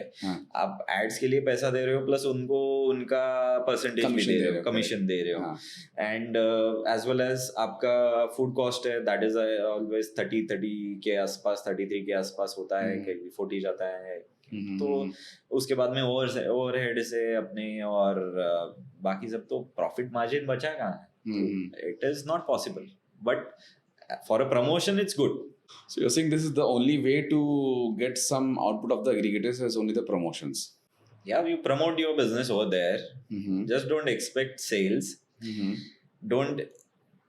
आप एड्स के लिए पैसा दे रहे हो, प्लस उनको उनका परसेंटेज भी दे रहे हो, कमीशन दे रहे हो, एंड एज वेल एज आपका फूड कॉस्ट है, दैट इज ऑलवेज 30 के आसपास, 33 के आसपास होता है, कभी 40 जाता है. तो उसके बाद में ओवरहेड से अपने और बाकी सब, तो प्रॉफिट मार्जिन बचा कहाँ है? It is not possible, but for a promotion it's good. So you're saying this is the only way to get some output of the aggregators is only the promotions. Yeah, you promote your business over there. Just don't expect sales. Don't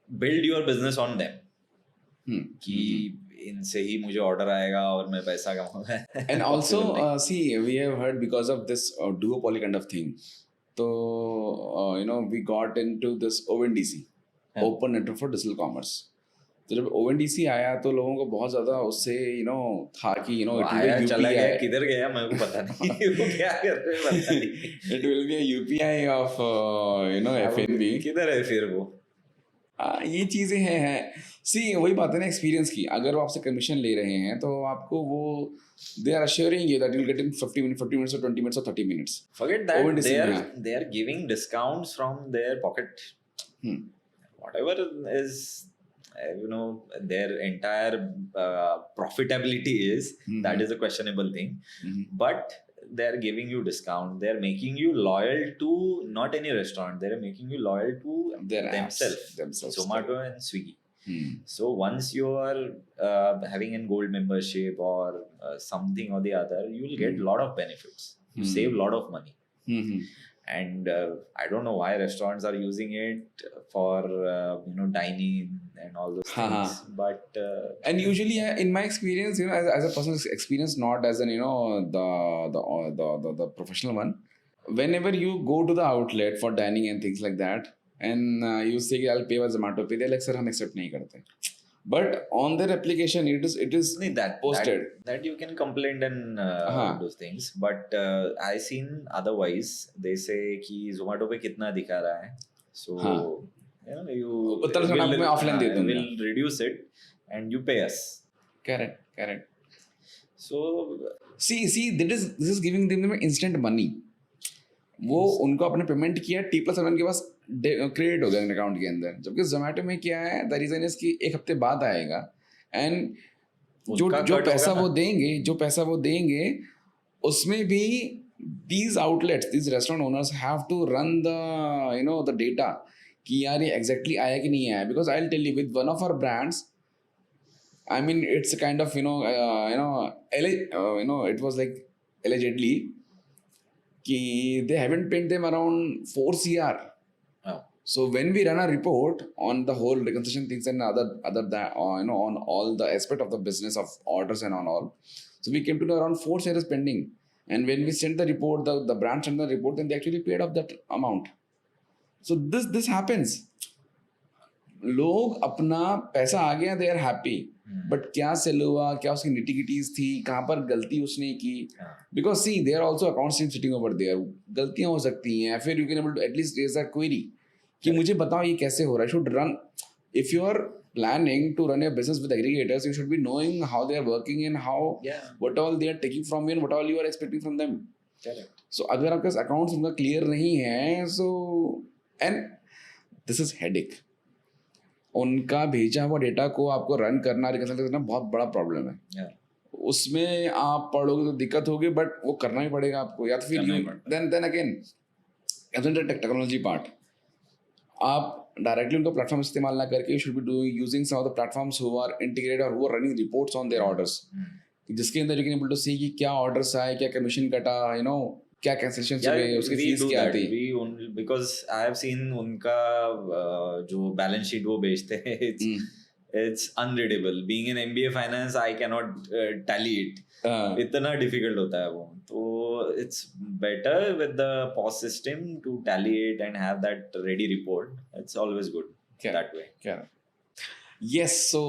build your business on them. कि इनसे ही मुझे order आएगा और मैं पैसा कमाऊंगा. And also, see, we have heard because of this duopoly kind of thing. So, we got into this ONDC, Open Network for Digital Commerce. तो जब ONDC आया तो लोगों को बहुत ज्यादा उससे था कि चला गया, किधर गया मेरे को पता नहीं. वो क्या कर रहे हैं पता नहीं. It will be a UPI of F&B. किधर है फिर वो? ये चीजें हैं. सी वही बात है ना एक्सपीरियंस की. अगर वो आपसे कमीशन ले रहे हैं तो आपको वो they are assuring you that you'll get in 50 minutes or 20 minutes or 30 minutes. Forget that. They are giving discounts from their pocket. Whatever is their entire profitability is, that is a questionable thing. But they're giving you discount, they're making you loyal to not any restaurant, they're making you loyal to Their apps, themselves, Zomato and Swiggy. Hmm. So once you are having a gold membership or something or the other, you will get a lot of benefits. You save a lot of money. Mhm. And I don't know why restaurants are using it for dining and all those things, but And usually, in my experience, as a personal experience, not as an the professional one, whenever you go to the outlet for dining and things like that, and you say I'll pay by Zomato Pay, they're like, sir, हम accept नहीं करते. But on their application, it is posted. that you can complain and those things, but I seen otherwise they say कि Zomato पे कितना दिखा रहा है, so you Uttar Pradesh में offline दे दूंगा. will reduce it and you pay us. Correct. So See, this is giving them instant money. वो उनको अपने पेमेंट किया, T+1 के पास क्रेडिट हो गया अकाउंट के अंदर. जबकि जोमेटो में क्या है, द रीजन इज कि एक हफ्ते बाद आएगा, एंड जो पैसा वो देंगे उसमें भी these outlets, these restaurant owners have to run the data कि यार ये exactly आया कि नहीं आया. Because I'll tell you, with one of our brands, I mean, it's a kind of it was like allegedly कि they haven't paid them around 4 CR. Oh. So when we run a report on the whole reconciliation things and other that on all the aspect of the business of orders and on all, so we came to know around 4 CR pending. And when we sent the report, the brand sent the report, then they actually paid off that amount. So this happens. लोग अपना पैसा आ गया, they are happy. But क्या cell हुआ, क्या उसकी निटिगिटीज थी, कहाँ पर गलती उसने की, because see there are also accounts team sitting over there, गलतियां हो सकती हैं. फिर you can able to at least raise a query कि मुझे बताओ ये कैसे हो रहा है. Should run, if you are planning to run a business with aggregators, you should be knowing how they are working and how what all they are taking from you and what all you are expecting from them. Correct. So अगर आपके accounts उनका clear नहीं है, so and this is headache. उनका भेजा हुआ data को आपको रन करना, रिकंसिल करना बहुत बड़ा प्रॉब्लम है. उसमें आप पढ़ोगे तो दिक्कत होगी, बट वो करना ही पड़ेगा आपको. या तो फिर देन अगेन टेक्नोलॉजी पार्ट, आप डायरेक्टली उनका प्लेटफॉर्म इस्तेमाल ना करके, you should be doing using some of the platforms who are integrated और who are running reports on their orders, जिसके अंदर you can able to see कि क्या ऑर्डर्स आए, क्या कमिशन कटा, क्या कैंसिलेशन हुए, उसकी फीस क्या थी. बिकॉज़ आई हैव सीन उनका जो बैलेंस शीट वो बेचते हैं, it's unreadable. Being in MBA finance, I cannot tally it. इतना difficult होता है वो. तो it's better with the POS system to tally it and have that ready report. It's always good that way. Yes, so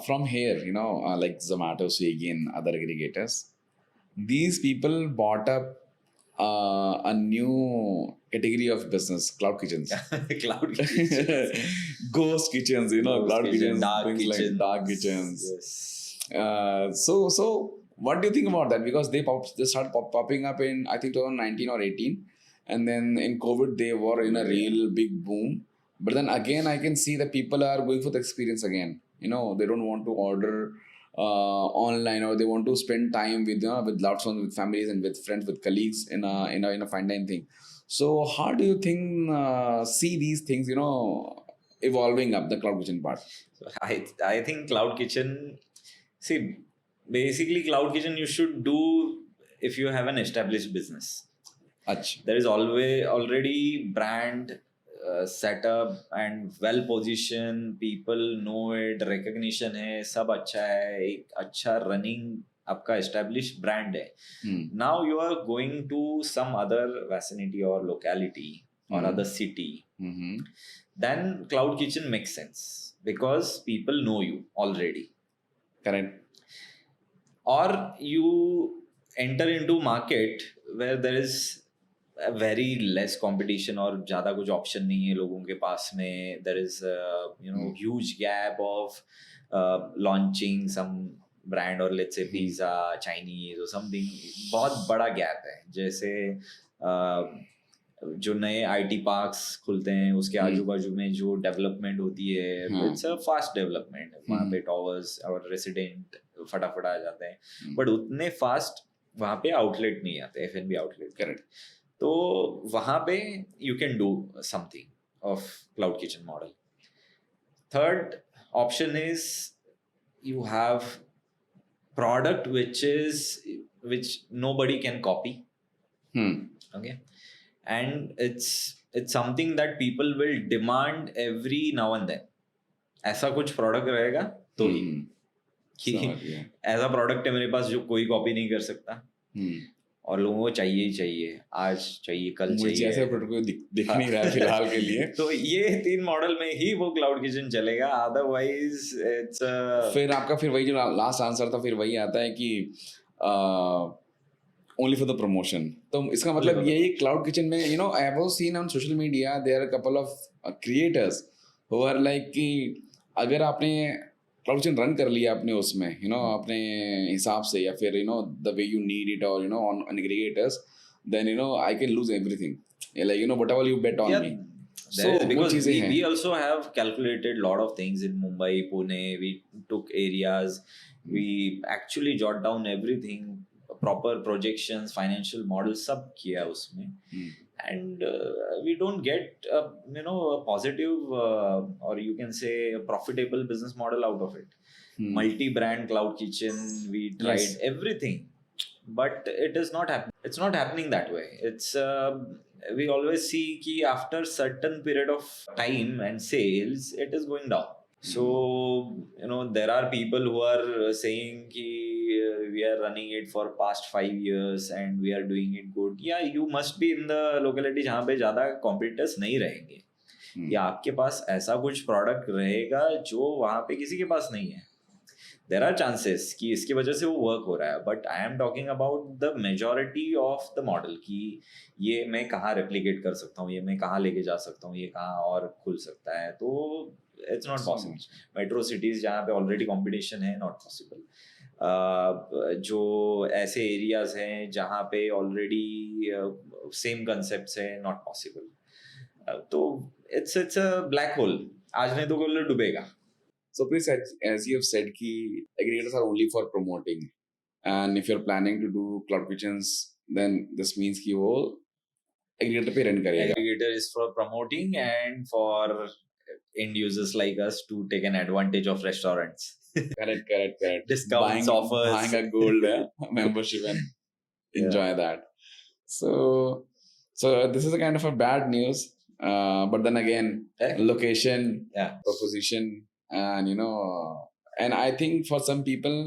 from here, like Zomato, Swiggy and other aggregators, these people bought up a new category of business, cloud kitchens. Cloud kitchens. Ghost kitchens, cloud kitchens, dark kitchens. Yes. So what do you think about that? Because they started popping up in, I think, 2019 or 18. And then in COVID, they were in a real big boom. But then again, I can see that people are going for the experience again. They don't want to order online, or they want to spend time with loved ones, with families, and with friends, with colleagues in a fine dining thing. So how do you think see these things evolving up, the cloud kitchen part? So I think cloud kitchen, see, basically cloud kitchen you should do if you have an established business. There is already brand set up and well positioned, people know it, recognition है, सब अच्छा है, एक अच्छा running आपका established brand है. Now you are going to some other vicinity or locality or other city, then cloud kitchen makes sense because people know you already. Correct. Or you enter into market where there is very less competition और ज़्यादा कुछ option नहीं है लोगों के पास में. There is huge gap of launching some brand or let's say pizza, Chinese or something. बहुत बड़ा gap है. जैसे जो नए IT parks खुलते हैं उसके आजू बाजू में जो development होती है, it's a fast development. वहाँ पे towers और resident फटाफट आ जाते हैं, but उतने fast वहाँ पे आउटलेट नहीं आते, F&B आउटलेट। करेक्ट। तो वहाँ पे you can do something of cloud kitchen model. Third option is you have product which nobody can copy, okay, and it's something that people will demand every now and then. ऐसा कुछ product रहेगा तो ही कि समझ गया। ऐसा product है मेरे पास जो कोई कॉपी नहीं कर सकता और लोगों को चाहिए ही चाहिए, आज चाहिए, कल मुझे चाहिए। ऐसे प्रोडक्ट को दिख नहीं रहा है फिलहाल के लिए। तो ये 3 मॉडल में ही वो क्लाउड किचन चलेगा, अदरवाइज इट्स फिर आपका फिर वही जो लास्ट आंसर था फिर वही आता है कि ओनली फॉर द प्रमोशन। तो इसका मतलब यही क्लाउड किचन में you know I have seen on social media there are couple of creators who are like कि अगर आपने क्लाउड किचन रन कर लिया अपने उसमें यू नो अपने हिसाब से या फिर you know the way you need it और you know on aggregators, then you know I can lose everything like you know whatever you bet on me. So, because we also have calculated lot of things in Mumbai, Pune, we took areas, we actually jot down everything, proper projections, financial models, सब किया उसमें, and we don't get you know a positive or you can say a profitable business model out of it. Multi-brand cloud kitchen, we tried everything, but it is not happening. It's not happening that way. It's we always see कि after certain period of time and sales it is going down. So you know there are people who are saying कि we are running it for past 5 years and we are doing it good. Yeah, you must be in the locality जहाँ पे ज़्यादा competitors नहीं रहेंगे, या आपके पास ऐसा कुछ प्रोडक्ट रहेगा जो वहाँ पे किसी के पास नहीं है। देर आर चांसेस कि इसकी वजह से वो वर्क हो रहा है, but I am talking about the majority of the model कि ये मैं कहाँ रेप्लिकेट कर सकता हूँ, ये मैं कहाँ लेके जा सकता हूँ, ये कहाँ और खुल सकता है। तो it's not possible. Metro cities जहाँ पे ऑलरेडी कॉम्पिटिशन है, नॉट पॉसिबल। जो ऐसे एरियाज हैं जहाँ पे ऑलरेडी सेम कंसेप्ट है, नॉट पॉसिबल। तो इट्स अ ब्लैक होल, आज नहीं तो कल डूबेगा। So please, as you have said, कि aggregators are only for promoting, and if you're planning to do cloud kitchens, then this means कि वो aggregator पे run करेगा. Aggregator is for promoting and for end users like us to take an advantage of restaurants. Correct. Discounts, offers. Buying a gold membership and enjoy that. So this is a kind of a bad news, but then again, location, proposition. And you know, and I think for some people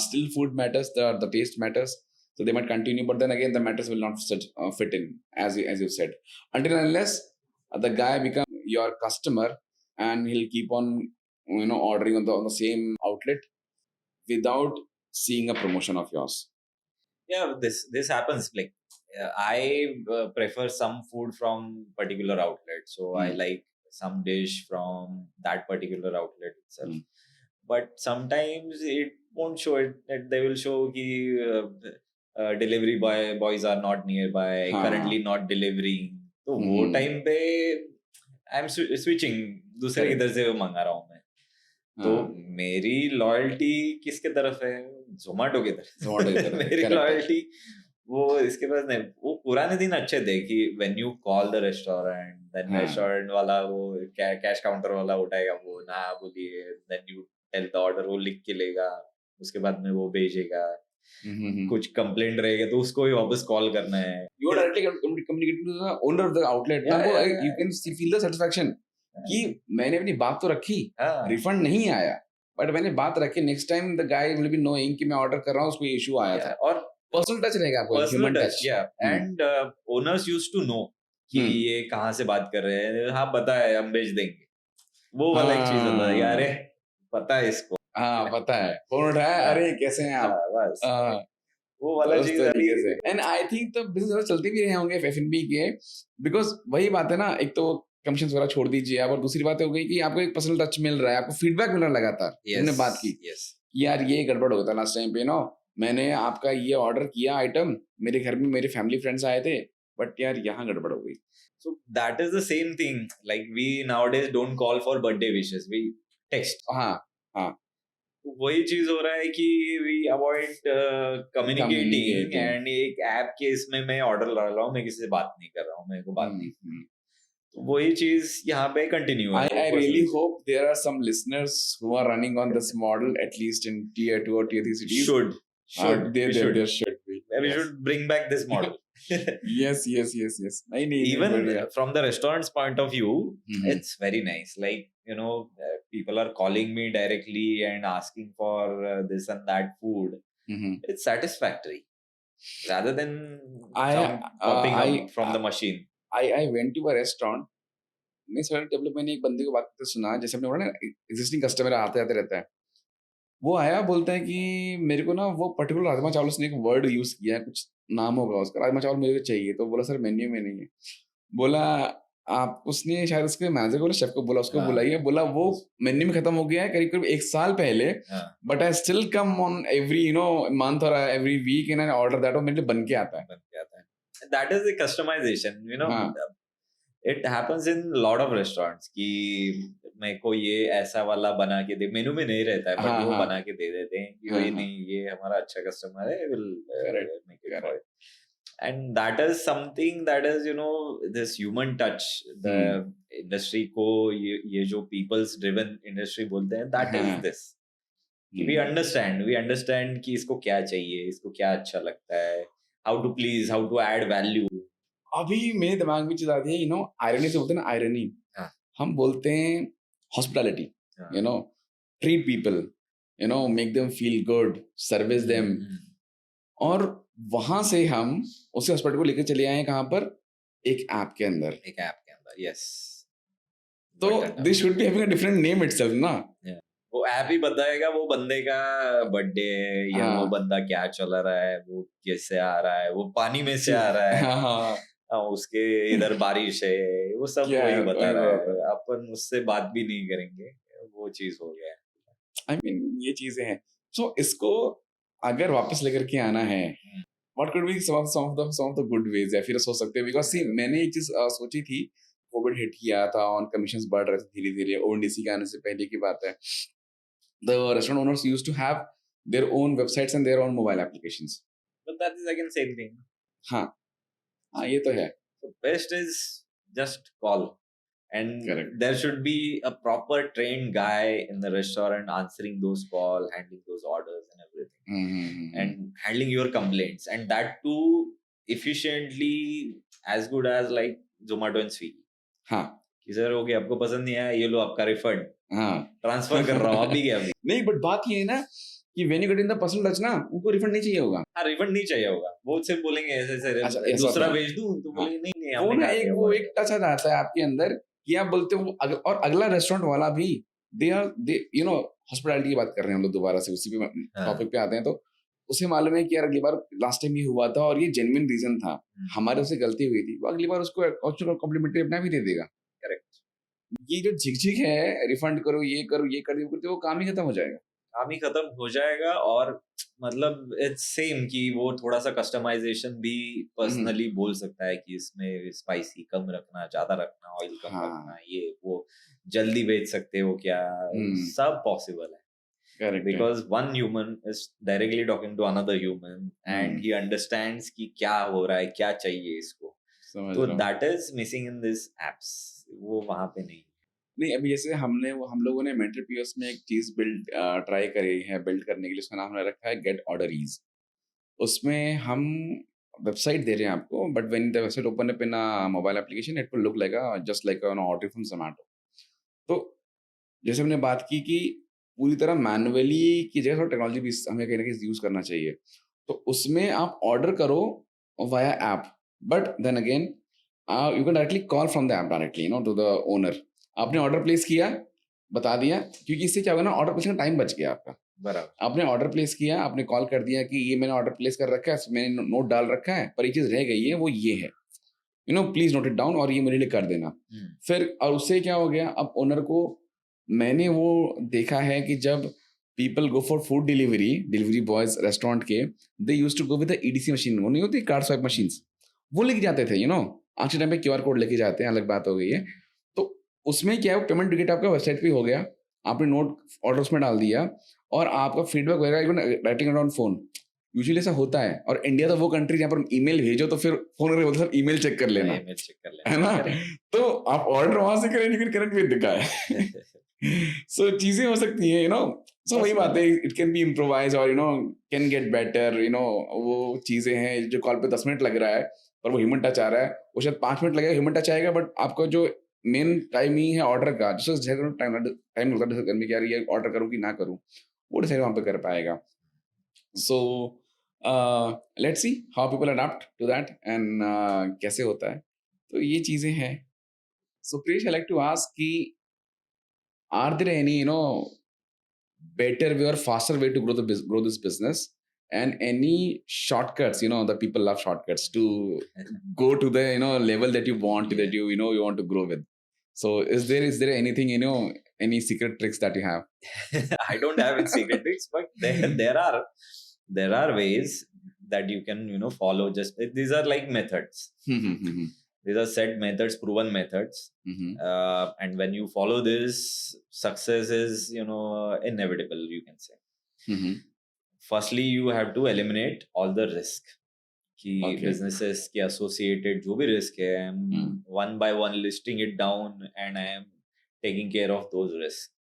still food matters, the taste matters, so they might continue, but then again the matters will not fit in as you said, until and unless the guy become your customer and he'll keep on you know ordering on the same outlet without seeing a promotion of yours. Yeah, this happens. Like I prefer some food from particular outlet, so I like some dish from that particular outlet itself. But sometimes it won't show it. They will show कि delivery boys are not nearby, currently not delivering. तो वो time पे I'm switching, दूसरे इधर से मंगा रहा हूँ मैं। तो मेरी लॉयल्टी किसके तरफ है? जोमेटो की तरफ। मेरी लॉयल्टी वो इसके पास नहीं। वो पुराने दिन अच्छे थे कि when you call the restaurant, then restaurant वाला वो कैश काउंटर वाला उठाएगा, वो ना बोलिए, then you tell the order, वो लिख के लेगा, उसके बाद में वो भेजेगा। कुछ कंप्लेंट रहेगा तो उसको ही वापस कॉल करना है। You are directly communicating to the owner of the outlet. You can feel the satisfaction कि मैंने अपनी बात तो रखी, रिफंड नहीं आया, बट मैंने बात रखी, next time the guy will be knowing कि मैं ऑर्डर कर रहा हूँ, उसको इशू आया था, और पर्सनल टच रहेगा आपको, human touch. And owners used to know कि ये कहाँ से बात कर रहे हैं। हाँ पता है, हम भेज देंगे, वो वाला एक चीज होता है यार, पता है इसको, हाँ पता है, फोन उठाया, अरे कैसे हैं आप, बस वो वाला चीज है। एंड आई थिंक तो बिजनेस चलते भी रहे होंगे F&B के, बिकॉज वही बात है ना, एक तो कमीशन वगैरह छोड़ दीजिए आप, और दूसरी बात हो गई कि आपको एक पर्सनल टच मिल रहा है, आपको फीडबैक मिल रहा है लगातार। हमने बात की यार ये गड़बड़ होता है लास्ट टाइम पे, नो मैंने आपका ये ऑर्डर किया आइटम, मेरे घर में मेरे फैमिली फ्रेंड्स आए थे, बट यार यहाँ गड़बड़ हो गई। So that is the same thing. Like we nowadays don't call for birthday wishes, we text. हाँ वही चीज हो रहा है कि we avoid communicating Communicating. And एक ऐप के इसमें मैं ऑर्डर ला रहा हूँ, मैं किसी से बात नहीं कर रहा हूँ, मेरे को बात नहीं, Hmm. तो वही चीज यहाँ पे कंटिन्यू है। I really hope there are some listeners who are running on this model, at least in tier 2 or tier 3 cities. should There should should be. we Yes. should bring back this model. Yes. नहीं, Even बढ़िया. from the restaurant's point of view, Mhm. it's very nice. Like, people are calling me directly and asking for this and that food. Mhm. It's satisfactory rather than I- some popping I- up from the machine. I went to a restaurant. मैं sir develop मैंने एक बंदे को बात करते सुना, जैसे हमने बोला ना एग्जिस्टिंग कस्टमर आते आते रहता है, वो आया बोलता है कि मेरे को ना वो पर्टिकुलर राजमा चावल, उसने एक वर्ड यूज किया है, कुछ नाम होगा उसका, राजमा चावल मेरे को चाहिए, तो बोला सर मेन्यू में नहीं है। बोला आप, उसने शायद उसके मैनेजर को बोला, शेफ को बोला, उसको हाँ। बुलाइए, बोला वो मेन्यू में खत्म हो गया है करीब करीब 1 साल पहले, हाँ, but I still come on every month और every week in an order that, वो मेरे लिए बन के आता है। बन के आता है। That is the customization, हाँ। It happens in lot of restaurants कि मेरे को ये ऐसा वाला बना के दे, मेनू में नहीं रहता है, बट हाँ, वो हाँ। बना के दे देते हैं कि हाँ, भाई हाँ। नहीं, ये हमारा अच्छा कस्टमर है, will Correct, make it for correct. it. And that is something that is, this human touch, the industry को ये जो people's driven industry बोलते हैं, that is हाँ। this. We understand कि इसको क्या चाहिए, इसको क्या अच्छा लगता है, how to please, how to add value. अभी मेरे दिमाग में चीज आती है, आयरनी से बोलते हैं ना, आयरनी। हाँ। हम बोलते हैं हॉस्पिटैलिटी, हाँ। Treat people, make them feel good, service them, और वहां से हम उसी हॉस्पिटल को लेकर चले आए हैं कहाँ पर, एक ऐप के अंदर। एक ऐप के अंदर, यस। तो this should be having a different name itself ना। वो ऐप ही बताएगा वो बंदे का बर्थडे या हाँ। वो बंदा क्या चल रहा है, वो कैसे आ रहा है, वो पानी में से आ रहा है, हाँ, उसके इधर बारिश है, वो सब क्या वही है, बता वही रहा बात है, अपन उससे बात भी नहीं करेंगे, वो चीज हो गया है। आई मीन ये चीजें हैं। सो इसको अगर वापस लेकर के आना है, what could be some of the good ways, या फिर सोच सकते हैं, बिकॉज सी मैंने एक चीज सोची थी, कोविड हिट किया था और कमीशंस बढ़ रहे थे धीरे धीरे, ओएनडीसी के आने से पहले की बात है। The restaurant owners used to have their own websites and their own mobile applications. But that is again same thing. हाँ, ये तो है। So best is just call, and Correct. there should be a proper trained guy in the restaurant answering those calls, handling those orders and everything, and handling your complaints, and that too efficiently, as good as like Zomato and Swiggy. हाँ, कि sir okay, आपको पसंद नहीं आया, ये लो आपका refund, हाँ, transfer कर रहा हूँ अभी के अभी। नहीं, बट बात ये है ना कि when you get in the personal touch ना, उनको रिफंड नहीं चाहिए होगा। हाँ, रिफंड नहीं चाहिए होगा, वो सिर्फ बोलेंगे ऐसे ऐसे, अच्छा, ऐसा दूसरा होता है। भेज दूं, तो बोलेंगे नहीं नहीं, वो हमने ना कहा एक दिया वो हुआ एक टच आ जाता है आपके अंदर कि आप बोलते हो और अगला रेस्टोरेंट वाला भी दे हॉस्पिटैलिटी की बात कर रहे हैं हम लोग, दोबारा से उसी पे टॉपिक पे आते हैं, तो उसे मालूम है कि यार अगली बार लास्ट टाइम ये हुआ था और ये जेन्युइन रीजन था, हमारे उससे गलती हुई थी, वो अगली बार उसको कॉम्प्लीमेंट्री अपना भी दे देगा। करेक्ट। ये जो झिकझिक है, रिफंड करो, ये करो, ये कर दो, वो काम ही खत्म हो जाएगा। काम ही खत्म हो जाएगा, और मतलब इट्स सेम कि वो थोड़ा सा कस्टमाइजेशन भी पर्सनली बोल सकता है कि इसमें स्पाइसी कम रखना, ज्यादा रखना, ऑयल कम रखना, ये वो जल्दी बेच सकते हो क्या, सब पॉसिबल है। Correct. Because one human is directly talking to another human and he understands कि क्या हो रहा है, क्या चाहिए इसको, तो that is missing in these apps, वो वहाँ पे नहीं। अभी जैसे हम लोगों ने मेंटर पीओएस में एक चीज ट्राई करी है बिल्ड करने के लिए, उसका नाम हमने रखा है गेट ऑर्डर ईज। उसमें हम वेबसाइट दे रहे हैं आपको, but when the website open up in a mobile application it will look like just like an order from Zomato. तो जैसे हमने बात की कि पूरी तरह मैनुअली की जगह थोड़ा टेक्नोलॉजी भी हमें कहीं ना कहीं यूज करना चाहिए, तो उसमें आप ऑर्डर करो via app, but then again you can directly call from the app directly to the owner. आपने ऑर्डर प्लेस किया, बता दिया, क्योंकि इससे क्या होगा ना, ऑर्डर प्लेस का टाइम बच गया आपका। बराबर। आपने ऑर्डर प्लेस किया, आपने कॉल कर दिया कि ये मैंने ऑर्डर प्लेस कर रखा है, मैंने नोट डाल रखा है, पर ये चीज रह गई है, वो ये है, प्लीज नोट इट डाउन और ये मेरे लिए कर देना। फिर और उससे क्या हो गया, अब ओनर को, मैंने वो देखा है कि जब people go for food delivery boys restaurant के, they used to go with the EDC machine, वो नहीं होती कार्ड स्वाइप मशीन्स, वो लेके जाते थे, आज के टाइम पे क्यूआर कोड लेके जाते हैं, अलग बात हो गई है। तो उसमें क्या है, पेमेंट टिकट आपका वेबसाइट पे हो गया, आपने नोट ऑर्डर उसमें डाल दिया और आपका फीडबैक वगैरह even writing on phone, usually ऐसा होता है। और इंडिया तो वो कंट्री जहाँ पर ईमेल भेजो तो फिर फोन करके बोलते हैं ईमेल चेक कर लेना, ईमेल चेक कर है लेना, ना? करेक्ट। तो आप ऑर्डर वहां से करें लेकिन करंट में दिखा है। सो चीजें हो सकती हैं, सो वही बात है, इट कैन बी इम्प्रोवाइज और कैन गेट बेटर, वो चीजें हैं जो कॉल पे 10 मिनट लग रहा है पर वो ह्यूमन टच आ रहा है, वो शायद 5 मिनट लगेगा ह्यूमन टच आएगा, बट आपका जो मेन टाइम ही है ऑर्डर का, जैसे टाइम टाइम लगता है डिसाइड करने की, यार ये ऑर्डर करूँ कि ना करूँ, वो डिसाइड वहाँ पे कर पाएगा। So let's see how people adapt to that and कैसे होता है, तो ये चीजें हैं। So Priyesh, I like to ask कि are there any better way or faster way to grow this business, and any shortcuts, that people love shortcuts to go to the level that you want, that you want to grow with. So is there anything, any secret tricks that you have? I don't have any secret tricks, but there are ways that you can follow. Just these are like methods. These are set methods, proven methods, and when you follow this, success is inevitable, you can say. Firstly, you have to eliminate all the risk कि Okay. businesses के associated जो भी risk है, I'm one by one listing it down and I am taking care of those risks.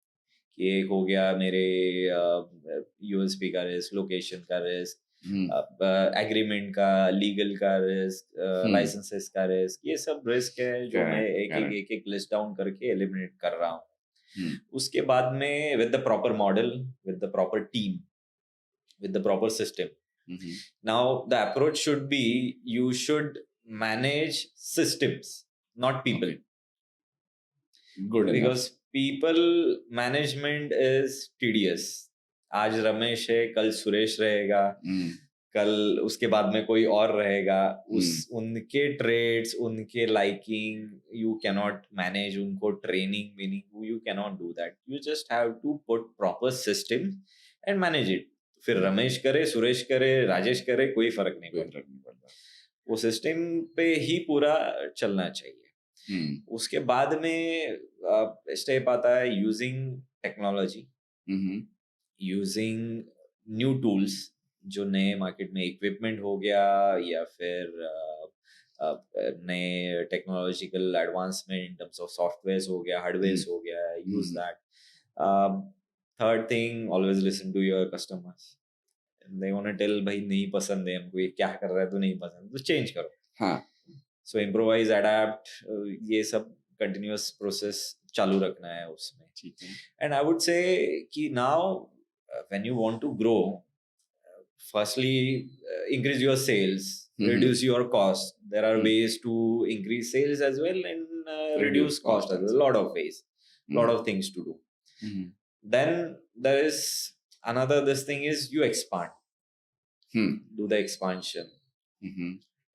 कि एक हो गया मेरे यूएसपी का रिस्क, लोकेशन का रिस्क, एग्रीमेंट का, लीगल का रिस्क, लाइसेंसेस का रिस्क, ये सब रिस्क है जो मैं एक लिस्ट डाउन करके एलिमिनेट कर रहा हूँ। उसके बाद में with the proper model, with the proper team, with the proper system, now the approach should be you should manage systems, not people. Good enough. Because people management is tedious. आज रमेश है, कल सुरेश रहेगा, कल उसके बाद में कोई और रहेगा, उनके ट्रेड्स, उनके लाइकिंग यू कैनॉट मैनेज, उनको training meaning you cannot do that. You just have to put proper system and manage it. फिर रमेश करे, सुरेश करे, राजेश करे, कोई फर्क नहीं पड़ता, वो सिस्टम पे ही पूरा चलना चाहिए। उसके बाद में स्टेप आता है using technology, using new tools, जो नए मार्केट में इक्विपमेंट हो गया या फिर नए technological advancement in terms of software हो गया, हार्डवेयर हो गया, use that. Third thing, always listen to your customers. They want to tell भाई नहीं पसंद है हमको, ये क्या कर रहा है तो नहीं पसंद, तो चेंज करो। हाँ, सो इम्प्रोवाइज, अडैप्ट, ये सब कंटिन्यूअस प्रोसेस चालू रखना है उसमें। ठीक है। एंड आई वुड से कि now when you want to grow, firstly increase your sales, reduce your cost. There are ways to increase sales as well and reduce cost as well. A lot of ways, lot of things to do. Then there is another, this thing is you expand, do the expansion,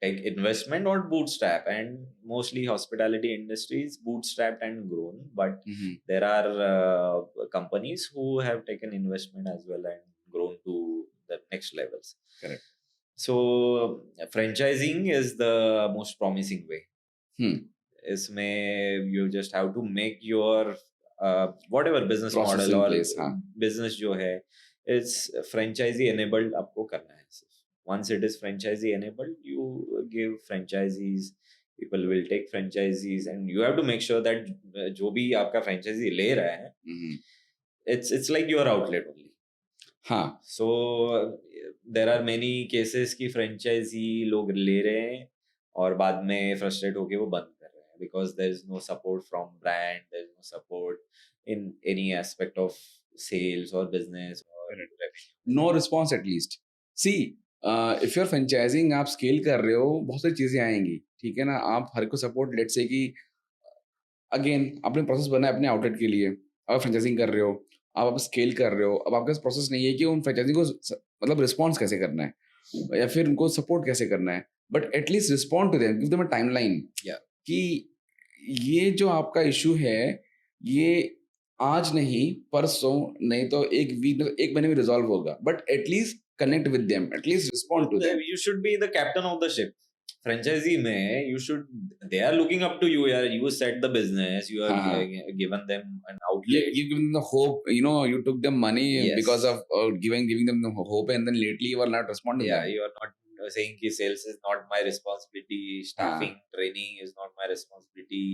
like investment or bootstrap, and mostly hospitality industry is bootstrapped and grown, but there are companies who have taken investment as well and grown to the next levels. Correct. So franchising is the most promising way. इसमें you just have to make your whatever business process model or place, business जो है, it's franchisee enabled आपको करना है सिर्फ। Once it is franchisee enabled, you give franchisees, people will take franchisees, and you have to make sure that जो भी आपका franchisee ले रहा है, it's like your outlet only. हाँ, so there are many cases कि franchisee लोग ले रहे हैं और बाद में frustrate होके वो बंद कर रहे हैं, because there is no support from brand, there is no support in any aspect of sales or business or revenue. No response at least. See, if you're franchising, आप scale कर रहे हो, बहुत सारी चीजें आएंगी, ठीक है ना? आप हर को support, let's say कि again आपने प्रोसेस बनाया अपने आउटलेट के लिए, आप फ्रेंचाइजिंग कर रहे हो, आप स्केल कर रहे हो, अब आपके पास प्रोसेस नहीं है कि उन फ्रेंचाइजिंग को मतलब रिस्पॉन्स कैसे करना है या फिर उनको सपोर्ट कैसे करना है, but at least respond to them, give them a timeline कि ये जो आपका इशू है ये आज नहीं, परसों नहीं, तो एक वीक, एक महीने में रिजॉल्व होगा, but at least connect with them, at least respond to them. You should be the captain of the ship. franchisee में you should, they are looking up to you यार, you set the business, you are हाँ, given them an you outlet. give them the hope, you know, you took them money because Yes. of giving them the hope, and then lately you are not responding Yeah, them. you are not saying कि sales is not my responsibility, staffing, हाँ, training is not my responsibility,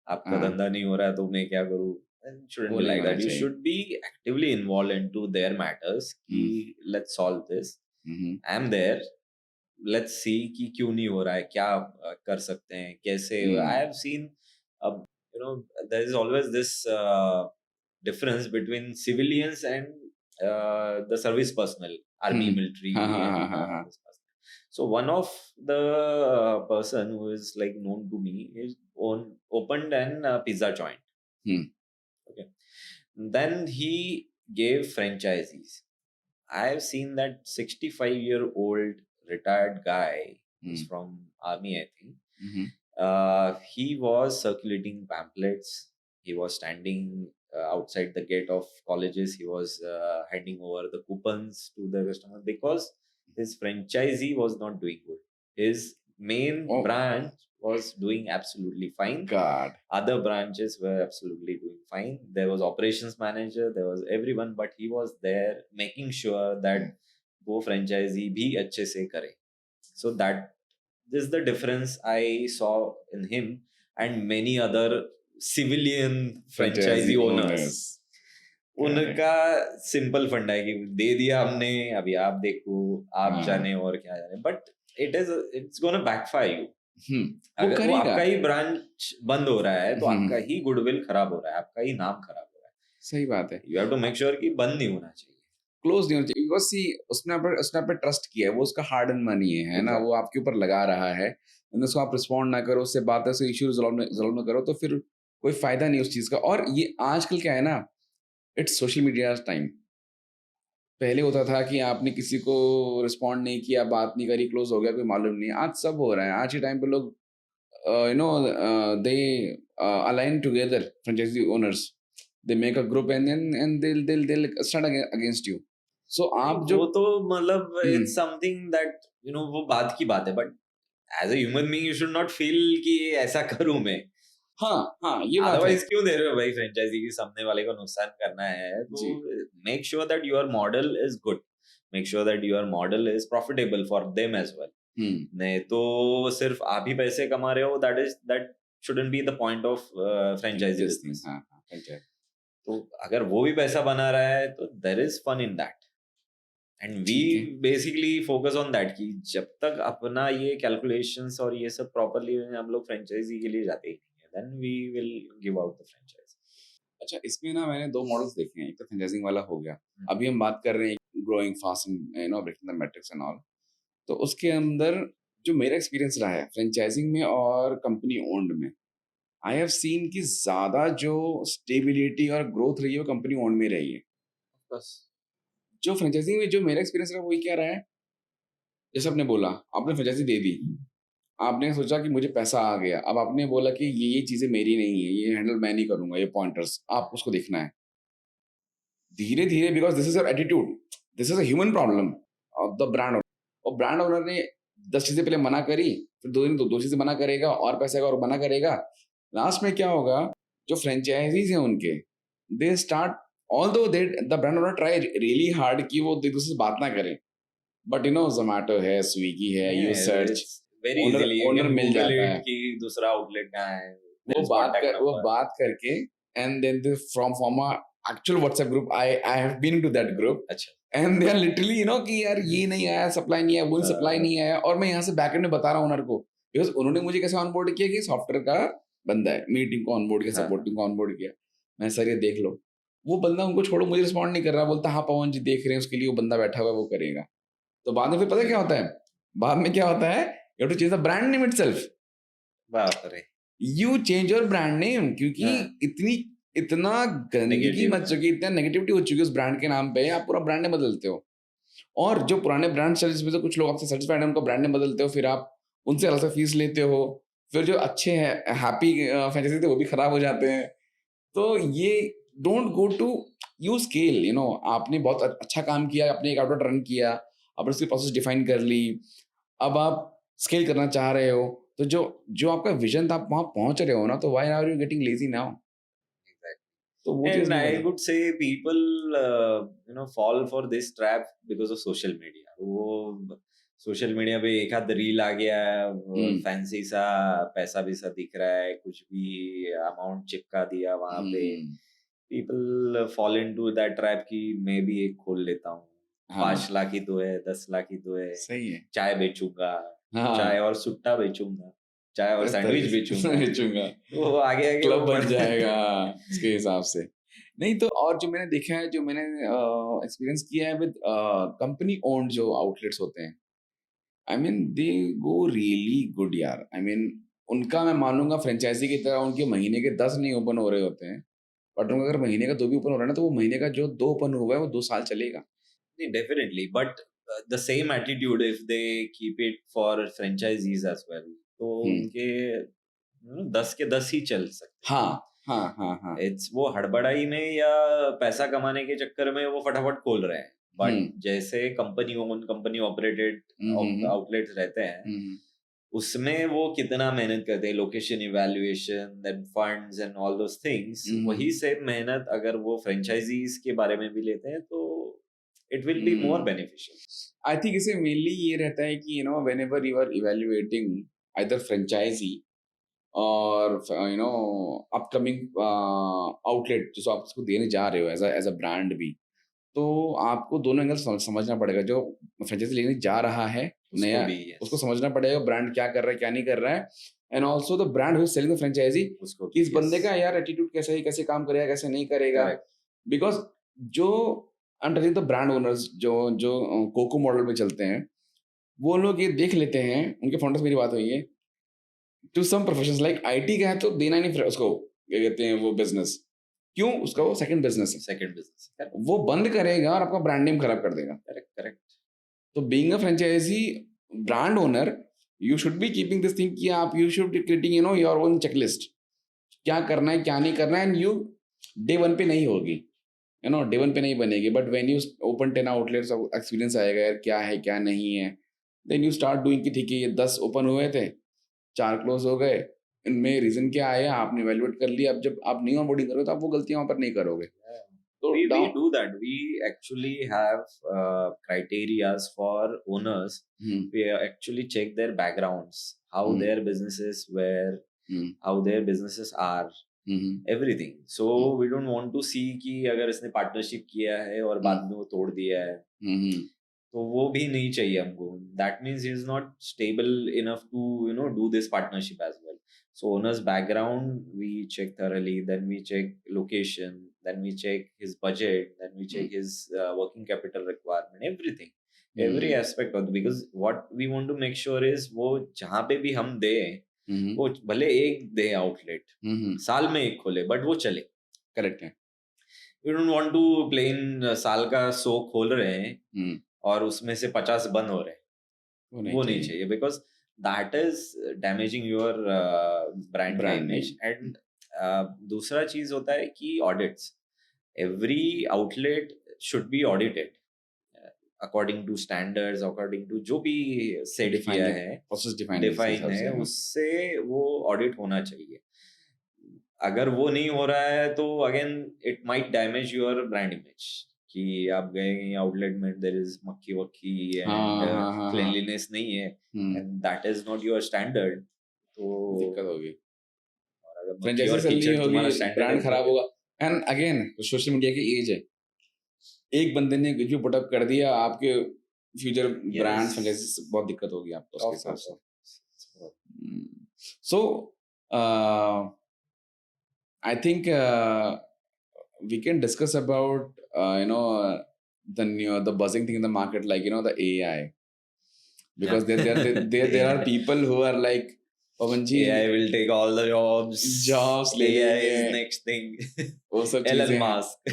आपका हाँ, धंधा नहीं हो रहा है तो मैं क्या करूँ? It shouldn't वो be नहीं like होना that. You चाहिए. should be actively involved into their matters कि हम्म, let's solve this. Hmm, I am there. Let's see कि क्यों नहीं हो रहा है, क्या कर सकते हैं, कैसे. I hmm, have seen, you know, there is always this difference between civilians and the service personnel, army, हम्म, हाँ, military, हाँ, हाँ, and हाँ, हाँ, this person. So one of the person who is like known to me is opened an pizza joint. Hmm, Okay, then he gave franchisees. I have seen that 65-year-old retired guy who's hmm, from army, I think. Hmm, He was circulating pamphlets. He was standing outside the gate of colleges. He was handing over the coupons to the customers because his franchisee was not doing good. His main oh branch was doing absolutely fine. God. Other branches were absolutely doing fine. There was operations manager, there was everyone, but he was there making sure that वो franchisee भी अच्छे से करे. So that this is the difference I saw in him and many other civilian franchisee owners. Correct. उनका simple फंडा है कि दे दिया हमने, अभी आप देखो, आप हाँ, जाने और क्या जाने. But it's gonna backfire you. वो अगर वो करेगा. आपका ही ब्रांच बंद हो रहा है तो हम्म, आपका ही गुडविल खराब हो रहा है, आपका ही नाम खराब हो रहा है. सही बात है. You have to make sure कि बंद नहीं होना चाहिए. क्लोज नहीं होना चाहिए, बिकॉज सी उसने आप पे ट्रस्ट किया है, वो उसका हार्ड एंड मनी है ना, वो आपके ऊपर लगा रहा है, उसको आप रिस्पॉन्ड ना करो, उससे बात से इशू रिजॉल्व ना करो, तो फिर कोई फायदा नहीं उस चीज का. और ये आजकल क्या है ना, इट्स सोशल मीडिया टाइम. पहले होता था कि आपने किसी को रिस्पॉन्ड नहीं किया, बात नहीं करी, क्लोज हो गया, कोई मालूम नहीं. आज सब हो रहा है. आज के टाइम पे लोग you know they align together, franchisee owners, they make a group and they'll start against you. So आप जो वो तो मतलब hmm, it's something that you know, वो बात की बात है. But as a human being you should not feel कि ऐसा करूं मैं. हाँ हाँ, ये बात है. अदरवाइज क्यों दे रहे हो भाई फ्रेंचाइजी की, सामने वाले को नुकसान करना है तो जी. Make sure that your model is good, make sure that your model is profitable for them as well. नहीं तो सिर्फ आप ही पैसे कमा रहे हो, that shouldn't be the point of franchisee This thing, business. हाँ हाँ, franchise. तो अगर वो भी पैसा बना रहा है तो there is fun in that. And we ठीक है. बेसिकली फोकस ऑन दैट कि जब तक अपना ये कैलकुलेशंस और ये सब प्रॉपर्ली हम लोग फ्रेंचाइजी के लिए जाते ही नहीं है, then we will give out the franchise. अच्छा, इसमें ना मैंने दो मॉडल्स देखे हैं. एक तो फ्रेंचाइजिंग वाला हो गया. अभी हम बात कर रहे हैं growing fast and you know breaking the matrix and all. तो उसके अंदर जो मेरा एक्सपीरियंस रहा है फ्रेंचाइजिंग में और कंपनी ओन्ड में, आई हैव सीन कि ज्यादा जो स्टेबिलिटी और ग्रोथ रही है वो कंपनी ओन्ड में रही है. बस जो फ्रेंचाइजिंग में जो मेरा एक्सपीरियंस रहा वही क्या रहा है, जैसे आपने बोला, आपने फ्रेंचाइजी दे दी, आपने सोचा कि मुझे पैसा आ गया, अब आपने बोला कि ये चीजें मेरी नहीं है, ये हैंडल मैं नहीं करूंगा, ये पॉइंटर्स आप उसको देखना है. धीरे धीरे, because this is your attitude, this is a human problem of the brand. और ब्रांड ओनर ने 10 चीजें पहले मना करी, फिर 2 दिन दो चीजें मना करेगा और पैसे का और मना करेगा. लास्ट में क्या होगा, जो फ्रेंचाइजीज हैं उनके, they start, although they the brand owner try really hard कि वो एक दूसरे से बात ना करें, बट यू नो जोमेटो है, स्विगी है, you search, very owner easily owner मिल जाता है. कि दूसरा आउटलेट कहाँ है, वो बात करके, and then from a actual WhatsApp group, I have been to that group, अच्छा, and they are literally you know कि यार ये नहीं आया, सप्लाई नहीं आया, वो सप्लाई नहीं आया, और मैं यहाँ से बैकएंड में बता रहा हूँ ओनर को, बिकॉज उन्होंने मुझे कैसे ऑनबोर्ड किया कि सॉफ्टवेयर का बंदा है, मेरी टीम को ऑनबोर्ड किया, सपोर्ट टीम को ऑनबोर्ड किया. मैं सर ये देख लो, वो बंदा उनको छोड़ो, मुझे रिस्पॉन्ड नहीं कर रहा, बोलता हाँ पवन जी देख रहे हैं, उसके लिए वो बंदा बैठा हुआ है, वो करेगा. तो बाद में फिर पता क्या होता है, बाद में क्या होता है, you have to change the brand name itself. बाप रे, you change your brand name, क्योंकि इतना गंदगी मच चुकी, इतना नेगेटिविटी हो चुकी है उस ब्रांड के नाम पे, आप पूरा ब्रांड नेम बदलते हो. और जो पुराने ब्रांड चल जिसमें से कुछ लोग आपसे सेटिस्फाइड हैं, उनका ब्रांड नेम बदलते हो, फिर आप उनसे अलग से फीस लेते हो, फिर जो अच्छे हैं हैप्पी फ्रेंचाइजी थे वो भी खराब हो जाते हैं. तो ये don't go to you scale, you know, आपने बहुत अच्छा काम किया, आपने एक आउटलेट रन किया, आपने उसकी प्रोसेस डिफाइन कर ली, अब आप स्केल करना चाह रहे हो, तो जो जो आपका विजन था आप वहाँ पहुँच रहे हो ना, तो why are you getting lazy now? तो वो चीज़ And नहीं I होना। would say people, fall for this trap because of social media. वो सोशल मीडिया पे एक आध रील आ गया, हुँ, फैंसी सा पैसा भी सा दिख रहा है, कुछ भी अमाउंट चिपका दिया वहां पे। हुँ, people fall into that trap कि मैं भी एक खोल लेता हूँ, हाँ, 5 लाख ही तो है, 10 लाख ही तो है, सही है। चाय बेचूंगा, हाँ, चाय और सुट्टा बेचूंगा, चाय और इस तरीके सैंडविच से बेचूंगा। बेचूँगा। तो आगे आगे क्लब वो बन बढ़ जाएगा उसके हिसाब से। नहीं तो और जो मैंने देखा है, जो मैंने एक्सपीरियंस किया है विद कंपनी ओन्ड जो आउटलेट्स होते हैं, I mean they go really good यार। आई मीन उनका मैं मानूँगा फ्रैंचाइज़ी की तरह उनके महीने के 10 नहीं ओपन हो रहे होते हैं, बट उनका अगर महीने का 2 भी ओपन हो रहा है ना, तो वो महीने का जो 2 ओपन हुआ है, वो 2 साल चलेगा। Definitely, but the same attitude if they keep it for franchisees as well, तो हुँ। उनके 10 के 10 ही चल सकते हाँ, हाँ, हाँ, हाँ। हैं। इट्स वो हड़बड़ाई में या पैसा कमाने के चक्कर में वो फटाफट खोल रहे हैं, हुँ। बट जैसे कंपनी ओन कंपनी ऑपरेटेड हुँ, हुँ, हुँ। आउटलेट्स रहते हैं, हुँ, हुँ। उसमें वो कितना मेहनत करते हैं, location evaluation then funds and all those things, hmm, hmm, वही हुँ। सेम मेहनत अगर वो फ्रेंचाइजीज के बारे में भी लेते हैं तो it will be more um. Beneficial. I think इसे मेनली ये रहता है कि whenever you are evaluating either franchisee or upcoming outlet जिसको आप उसको देने जा रहे हो एज़ अ ब्रांड भी, तो आपको दोनों एंगल समझना पड़ेगा। जो फ्रैंचाइज़ी लेने जा रहा है, उसको नया भी यस, उसको समझना पड़ेगा ब्रांड क्या कर रहा है, क्या नहीं कर रहा है, and also the brand who is selling the franchisee उसको कि भी इस यस, बंदे का यार एटीट्यूड कैसा है, कैसे काम करेगा, कैसे नहीं करेगा। करेक्ट। बिकॉज़ जो I am telling the brand owners जो जो कोको मॉडल पे चलते हैं, वो लोग ये देख लेते हैं, उनके फाउंडर से मेरी बात हुई है, to some professions like IT का है तो देना ही नहीं फिर उसको, क्या कहते हैं वो बिज़नेस। क्यों? उसका वो सेकंड बिज़नेस है। सेकंड बिजनेस, करेक्ट, वो बंद करेगा और आपका ब्रांड नेम खराब कर देगा। Correct, correct. तो being a franchise brand owner, you should be keeping this thing कि आप you should be creating your own checklist. क्या करना है, क्या नहीं करना है, एंड यू डे 1 पे नहीं होगी। डे 1 पे नहीं बनेगी, but when you open 10 outlets अब एक्सपीरियंस आएगा यार क्या है, क्या नहीं है। देन यू स्टार्ट डूइंग कि ठीक है ये 10 ओपन हुए थे, 4 क्लोज़ हो गए। इनमें रीज़न क्या आया आपने इवैल्यूएट कर लिया। अब जब आप नहीं ऑनबोर्डिंग करोगे तो आप वो गलतियाँ वहाँ पर नहीं करोगे। Yeah. तो We down do that. We actually have criterias for owners. Hmm, We actually check their backgrounds, how hmm, their businesses were, hmm, how their businesses are, hmm, hmm, everything. So hmm, we don't want to see कि अगर इसने partnership किया है और हुँ, बाद में वो तोड़ दिया है, हुँ, हुँ, तो वो भी नहीं चाहिए हमको। That means he is not stable enough to do this partnership as well. So owners background we check thoroughly, then we check location, then we check his budget, then we hmm, check his working capital requirement, everything, every hmm, aspect of, because what we want to make sure is वो जहाँ पे भी हम दे, हुँ, वो भले एक दे outlet, हुँ, हुँ, साल में एक खोले, बट वो चले। करेक्ट है। We don't want to plan साल का 100 खोल रहे हैं हुँ, और उसमें से 50 बंद हो रहे हैं, वो नहीं वो नहीं चाहिए। चाहिए, because that is damaging your brand का ब्रांड इमेज। नेम। एंड दूसरा चीज होता है कि audits, every outlet should be audited according to standards, according to जो भी सेट डिफाइंड किया है, है, प्रोसेस डिफाइंड है उस डिफाइन हिसाब है, से, हाँ। उससे वो ऑडिट होना चाहिए। अगर वो नहीं हो रहा है तो again it might damage your brand image, कि आप गए आउटलेट में देयर इज मक्खी वक्खी एंड हाँ, हाँ, हाँ, हाँ। क्लीनलीनेस नहीं है, hmm, and that is not your standard. तो दिक्कत होगी। और अगर मक्खी फ्रैंचाइज़ी और सेल नहीं कीचड़ होगी, तुम्हारा स्टैंडर्ड है ब्रांड तो खराब फिर होगा। एंड अगेन सोशल मीडिया की एज है। एक बंदे ने कुछ भी पुट अप कर दिया, आपके फ्यूचर यस, ब्रांड्स फ्रैंचाइज़ी से बहुत दिक्कत होगी आपको उसके ऑफ हिसाब कोर्स, से। Of course. Hmm, so a, I think we can discuss about the buzzing thing in the market, like the AI, Yeah. because there are people who are like Pawan ji AI will take all the jobs. jobs ले AI लेंगे, is next thing. वो सब Elon चीजें हैं। Musk.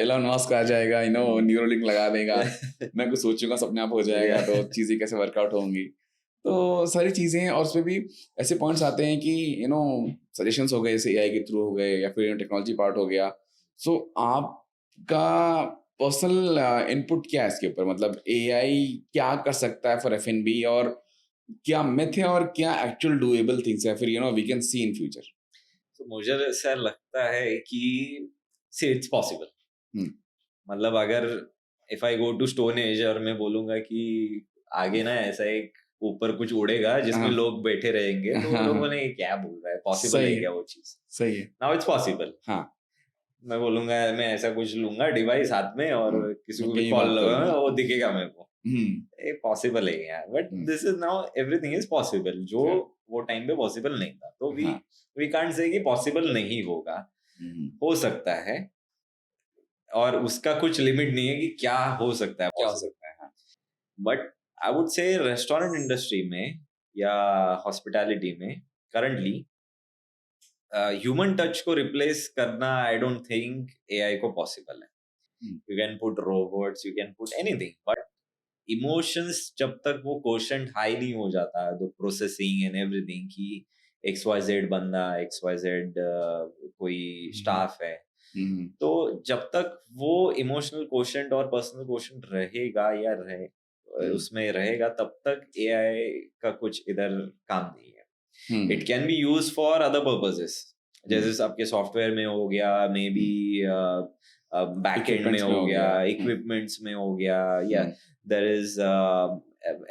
Elon Musk आ जाएगा, Neuralink लगा देगा, मैं कुछ सोचूंगा सपने आप हो जाएगा, Yeah. तो चीजें कैसे वर्कआउट होंगी। तो सारी चीजें हैं, और उसमें भी ऐसे पॉइंट्स आते हैं कि सजेशंस हो गए जैसे एआई के थ्रू हो गए, या फिर टेक्नोलॉजी पार्ट हो गया। सो आपका पर्सनल इनपुट क्या है इसके ऊपर, मतलब एआई क्या कर सकता है फॉर एफएनबी, और क्या myth है और क्या actual doable things है फिर we can see in future. तो मुझे ऐसा लगता है कि सी इट्स पॉसिबल। हम्म मतलब अगर if I go to stone age और मैं बोलूंगा कि आगे ना ऐसा एक ऊपर कुछ उड़ेगा जिसमें हाँ लोग बैठे रहेंगे, तो हाँ लोग हाँ, बोले ये क्या बोल रहा है, पॉसिबल है सही है क्या वो चीज? सही है नाउ इट्स पॉसिबल। हाँ मैं बोलूंगा मैं ऐसा कुछ लूंगा डिवाइस हाथ में और किसी को भी कहीं कॉल बात करूंगा लगाऊंगा वो दिखेगा मेरे को। हम्म ये पॉसिबल है यार, but hmm, this is now everything is possible, जो क्या वो टाइम पे पॉसिबल नहीं था। तो वी हाँ वी कांट से कि पॉसिबल नहीं होगा, हम्म, हो सकता है। और उसका कुछ लिमिट नहीं है कि क्या हो सकता है क्या हो पॉसिबल। सकता है हाँ but I would say restaurant industry में या हॉस्पिटैलिटी में करंटली ह्यूमन टच को रिप्लेस करना आई डोंट थिंक एआई को पॉसिबल है। Hmm, you can put robots, you can put anything, but emotions जब तक वो क्वोशंट हाई नहीं हो जाता, तो प्रोसेसिंग एंड एवरीथिंग की एक्स वाई जेड बंदा, एक्स वाई जेड कोई हम्म, स्टाफ है, हम्म, तो जब तक वो इमोशनल क्वोशंट और पर्सनल क्वोशंट रहेगा या रहे हम्म, उसमें रहेगा, तब तक एआई का कुछ इधर काम नहीं है। Hmm, it can be use for other purposes, hmm, जैसे आपके सॉफ्टवेयर में हो गया, मे बी बैकएंड में इक्विपमेंट्स में हो हो गया, गया इक्विपमेंट्स में हो गया, या hmm, there is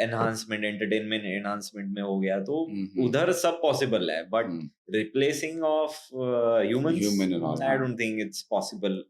enhancement, entertainment enhancement में हो गया, तो हम्म, उधर सब पॉसिबल है। But hmm, replacing of humans, human and all I हाँ डोंट थिंक इट्स पॉसिबल